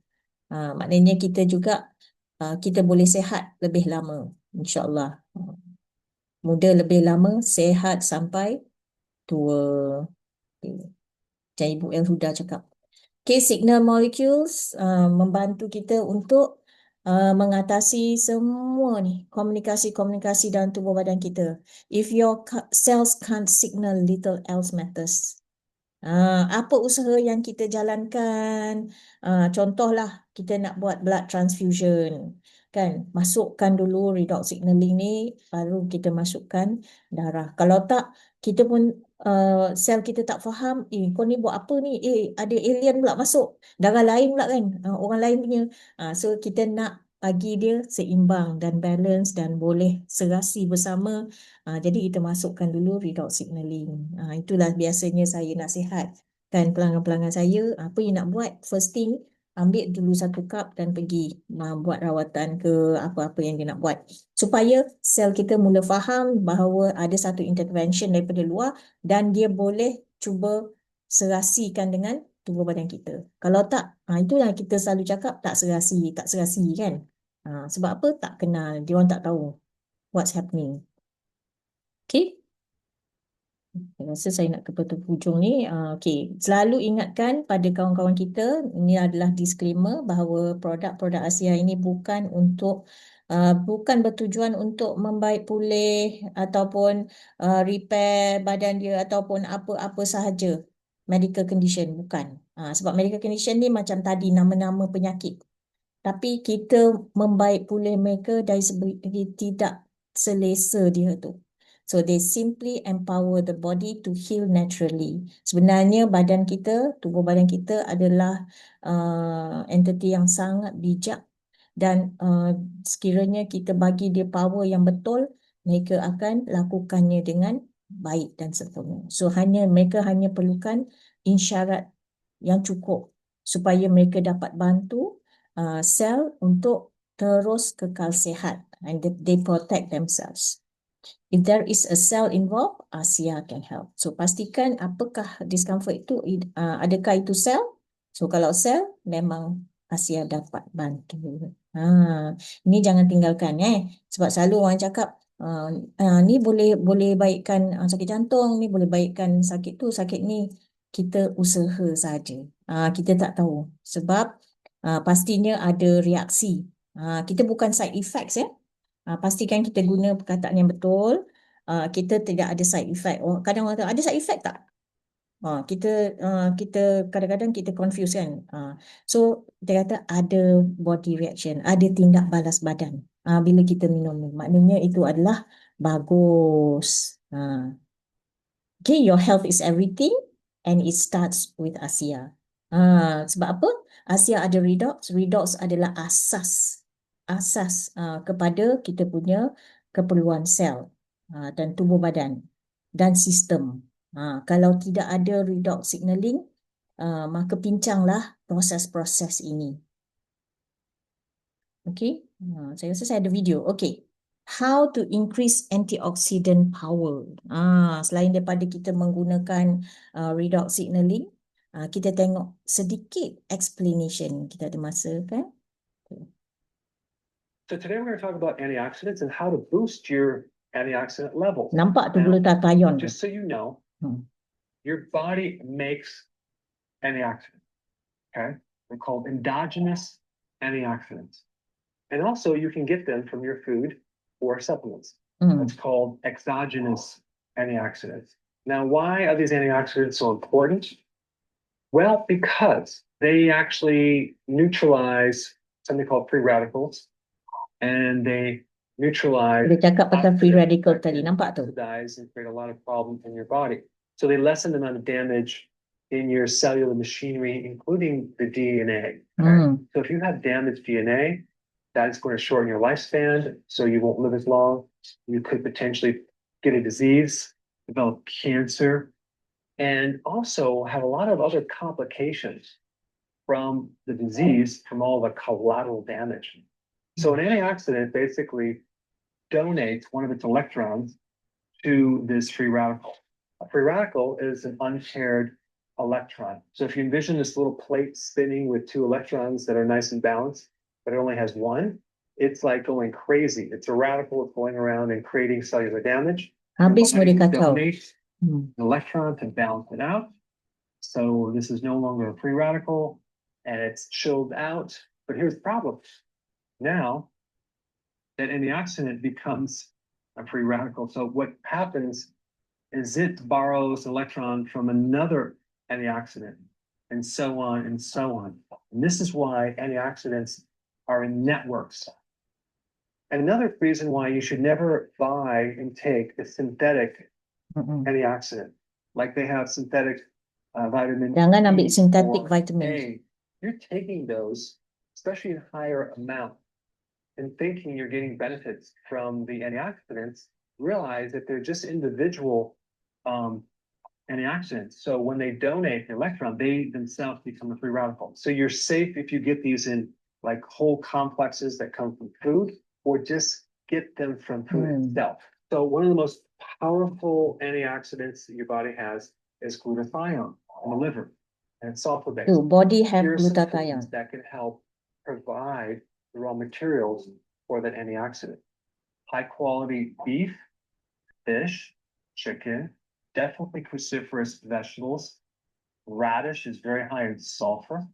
Maknanya kita juga kita boleh sihat lebih lama, insya-Allah. Muda lebih lama, sehat sampai tua. Okay. Macam Ibu Elhuda cakap. Okay, signal molecules membantu kita untuk mengatasi semua ni komunikasi-komunikasi dalam tubuh badan kita. If your cells can't signal, little else matters. Apa usaha yang kita jalankan? Contohlah kita nak buat blood transfusion, kan? Masukkan dulu redox signaling ni, baru kita masukkan darah. Kalau tak, kita pun sel kita tak faham, kau ni buat apa ni? Ada alien pula masuk, darah lain pula kan? Orang lain punya. So kita nak bagi dia seimbang dan balance dan boleh serasi bersama. Jadi kita masukkan dulu redox signaling. Itulah biasanya saya nasihatkan pelanggan-pelanggan saya, apa yang nak buat, first thing, ambil dulu 1 cup dan pergi buat rawatan ke apa-apa yang dia nak buat. Supaya sel kita mula faham bahawa ada satu intervention daripada luar dan dia boleh cuba serasikan dengan tubuh badan kita. Kalau tak, itulah kita selalu cakap tak serasi kan. Sebab apa? Tak kenal, dia orang tak tahu what's happening. Okay. Saya rasa saya nak ke hujung ni. Okay. Selalu ingatkan pada kawan-kawan kita, ini adalah disclaimer bahawa produk-produk Asia ini bukan bertujuan untuk membaik pulih ataupun repair badan dia ataupun apa-apa sahaja medical condition, bukan. Sebab medical condition ni macam tadi nama-nama penyakit. Tapi kita membaik pulih mereka dari segi tidak selesa dia tu. So they simply empower the body to heal naturally. Sebenarnya badan kita, tubuh badan kita adalah entiti yang sangat bijak dan sekiranya kita bagi dia power yang betul, mereka akan lakukannya dengan baik dan sempurna. So mereka hanya perlukan isyarat yang cukup supaya mereka dapat bantu sel untuk terus kekal sihat, and they protect themselves. If there is a cell involved, Asia can help. So pastikan apakah discomfort itu, adakah itu sel? So kalau sel, memang Asia dapat bantu. Ini jangan tinggalkan sebab selalu orang cakap ni boleh baikkan sakit jantung, ni boleh baikkan sakit tu, sakit ni. Kita usaha saja. Kita tak tahu sebab pastinya ada reaksi. Kita bukan side effects ya. Pastikan kita guna perkataan yang betul. Kita tidak ada side effect. Kadang orang kata, ada side effect tak? Kita kadang-kadang kita confuse kan. So kita kata ada body reaction, ada tindak balas badan. Bila kita minum ni, maknanya itu adalah bagus. Okay, your health is everything and it starts with Asia. Sebab apa? Asia ada redox. Redox adalah asas kepada kita punya keperluan sel dan tubuh badan dan sistem. Kalau tidak ada redox signaling, maka pincanglah proses-proses ini. Okay, saya rasa saya ada video. Okay, how to increase antioxidant power. Selain daripada kita menggunakan redox signaling, kita tengok sedikit explanation. Kita ada masa kan? So today we're going to talk about antioxidants and how to boost your antioxidant levels. Nampak tu glutathione. Just so you know, your body makes antioxidants. Okay, they're called endogenous antioxidants, and also you can get them from your food or supplements. That's called exogenous antioxidants. Now, why are these antioxidants so important? Well, because they actually neutralize something called free radicals. And they neutralize. Dia cakap pasal free radical tadi, nampak tu? And create a lot of problems in your body. So they lessen the amount of damage in your cellular machinery, including the DNA. Okay? So if you have damaged DNA, that's going to shorten your lifespan, so you won't live as long. You could potentially get a disease, develop cancer, and also have a lot of other complications from the disease, from all the collateral damage. So an antioxidant basically donates one of its electrons to this free radical. A free radical is an unpaired electron. So if you envision this little plate spinning with 2 electrons that are nice and balanced, but it only has one, it's like going crazy. It's a radical. It's going around and creating cellular damage. Habis Your body mereka tahu. donates an electron to balance it out. So this is no longer a free radical and it's chilled out. But here's the problem. Now that antioxidant becomes a free radical. So what happens is it borrows an electron from another antioxidant and so on and so on. And this is why antioxidants are in networks. And another reason why you should never buy and take a synthetic antioxidant, like they have synthetic vitamin Jangan ambil E synthetic or vitamin. A. You're taking those, especially in higher amount, and thinking you're getting benefits from the antioxidants, realize that they're just individual antioxidants. So when they donate an electron, they themselves become a free radical. So you're safe if you get these in like whole complexes that come from food, or just get them from food itself. So one of the most powerful antioxidants that your body has is glutathione in the liver, and it's sulfur-based. So body have Here are some glutathione. foods that can help provide the raw materials for that antioxidant. High quality beef, fish, chicken, definitely cruciferous vegetables. Radish is very high in sulfur.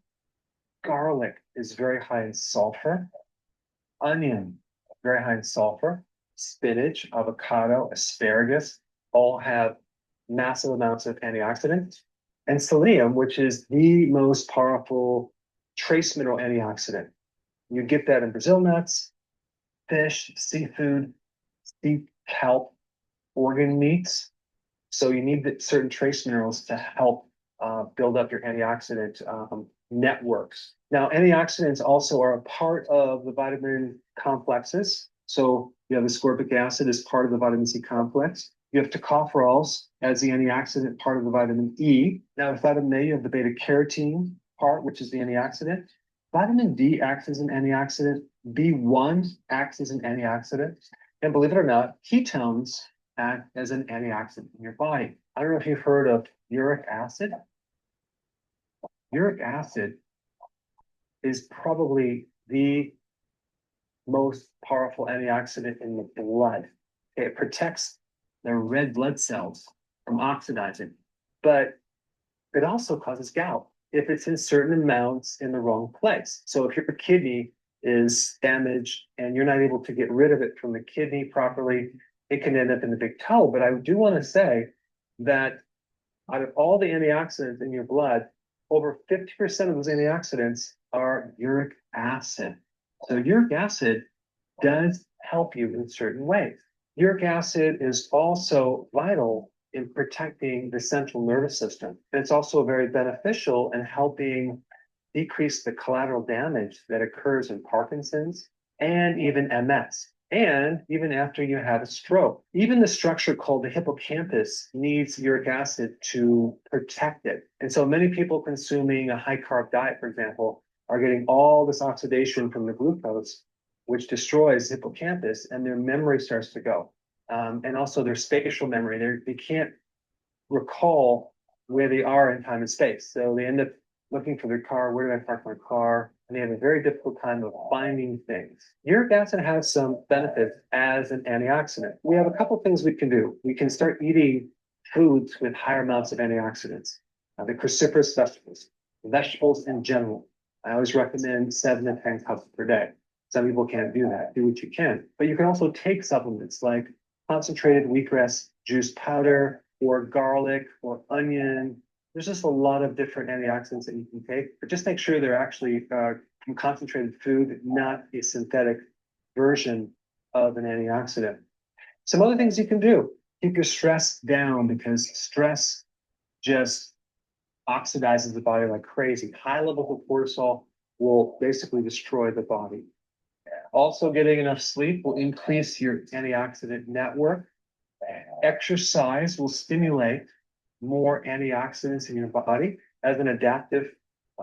Garlic is very high in sulfur. Onion, very high in sulfur. Spinach, avocado, asparagus, all have massive amounts of antioxidants. And selenium, which is the most powerful trace mineral antioxidant. You get that in Brazil nuts, fish, seafood, sea kelp, organ meats. So you need certain trace minerals to help build up your antioxidant networks. Now, antioxidants also are a part of the vitamin complexes. So you have ascorbic acid as part of the vitamin C complex. You have tocopherols as the antioxidant part of the vitamin E. Now, with vitamin A, you have the beta carotene part, which is the antioxidant. Vitamin D acts as an antioxidant. B1 acts as an antioxidant. And believe it or not, ketones act as an antioxidant in your body. I don't know if you've heard of uric acid. Uric acid is probably the most powerful antioxidant in the blood. It protects the red blood cells from oxidizing, but it also causes gout if it's in certain amounts in the wrong place. So if your kidney is damaged and you're not able to get rid of it from the kidney properly, it can end up in the big toe. But I do want to say that out of all the antioxidants in your blood, over 50% of those antioxidants are uric acid. So uric acid does help you in certain ways. Uric acid is also vital in protecting the central nervous system. And it's also very beneficial in helping decrease the collateral damage that occurs in Parkinson's and even MS. And even after you had a stroke, even the structure called the hippocampus needs uric acid to protect it. And so many people consuming a high carb diet, for example, are getting all this oxidation from the glucose, which destroys the hippocampus, and their memory starts to go. And also their spatial memory. They can't recall where they are in time and space. So they end up looking for their car. Where did I park my car? And they have a very difficult time of finding things. Uric acid has some benefits as an antioxidant. We have a couple things we can do. We can start eating foods with higher amounts of antioxidants. The cruciferous vegetables in general. I always recommend 7 to 10 cups per day. Some people can't do that. Do what you can. But you can also take supplements like concentrated wheatgrass juice powder or garlic or onion. There's just a lot of different antioxidants that you can take, but just make sure they're actually from concentrated food, not a synthetic version of an antioxidant. Some other things you can do: keep your stress down, because stress just oxidizes the body like crazy. High levels of cortisol will basically destroy the body. Also, getting enough sleep will increase your antioxidant network. Exercise will stimulate more antioxidants in your body as an adaptive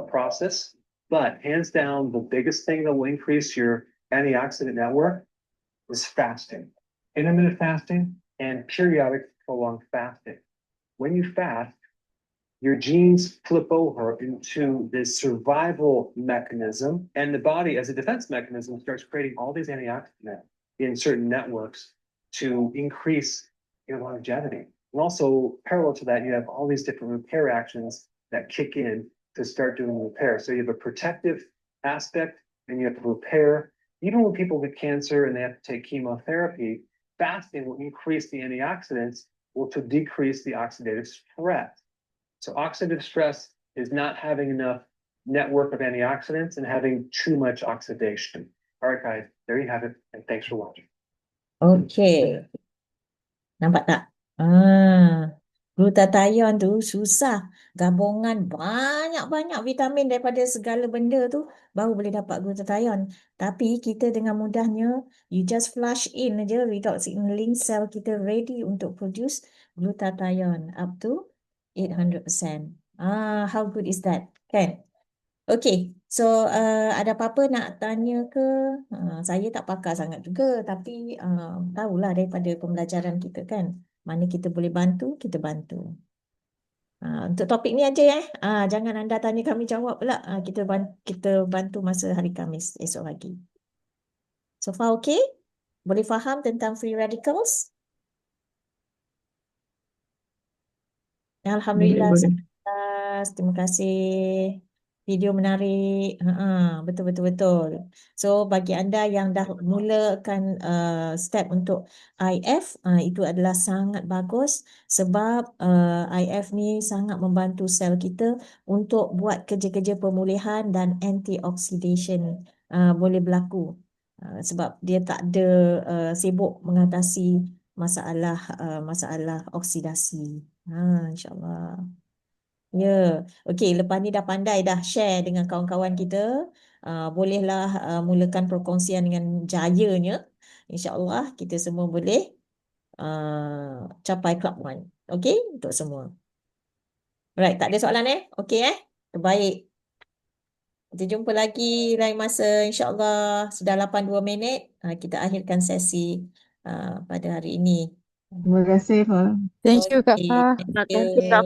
process. But hands down, the biggest thing that will increase your antioxidant network is fasting. Intermittent fasting and periodic prolonged fasting. When you fast, your genes flip over into this survival mechanism, and the body, as a defense mechanism, starts creating all these antioxidants in certain networks to increase your longevity. And also, parallel to that, you have all these different repair actions that kick in to start doing repair. So you have a protective aspect and you have a repair. Even when people get cancer and they have to take chemotherapy, fasting will increase the antioxidants, will to decrease the oxidative stress. So oxidative stress is not having enough network of antioxidants and having too much oxidation. All right, guys, there you have it, and thanks for watching. Okay. Nampak tak? Glutathione tu susah. Gabungan banyak-banyak vitamin daripada segala benda tu baru boleh dapat glutathione. Tapi kita dengan mudahnya, you just flush in aja redox signaling, sel kita ready untuk produce glutathione up to 800%. How good is that? Kan? Okay, so ada apa-apa nak tanya ke? Saya tak pakar sangat juga, tapi tahulah daripada pembelajaran kita kan, mana kita boleh bantu, kita bantu. Untuk topik ni aja ya. Jangan anda tanya kami jawab pula. Kita bantu masa hari Khamis esok pagi. So far okay? Boleh faham tentang free radicals? Alhamdulillah. Boleh. Terima kasih. Video menarik. Betul. So bagi anda yang dah mulakan step untuk IF, itu adalah sangat bagus sebab IF ni sangat membantu sel kita untuk buat kerja-kerja pemulihan dan antioxidation boleh berlaku. Sebab dia tak ada sibuk mengatasi masalah oksidasi. InsyaAllah. Ya, okey. Lepas ni dah pandai dah share dengan kawan-kawan kita. Bolehlah mulakan perkongsian dengan jayanya. InsyaAllah kita semua boleh capai Club One. Okey, untuk semua. Alright, tak ada soalan Okey Terbaik. Kita jumpa lagi lain masa insyaAllah. Sudah 82 minit. Kita akhirkan sesi pada hari ini. Terima kasih, Pak. Thank you, Kak Okey, Fah. thank you.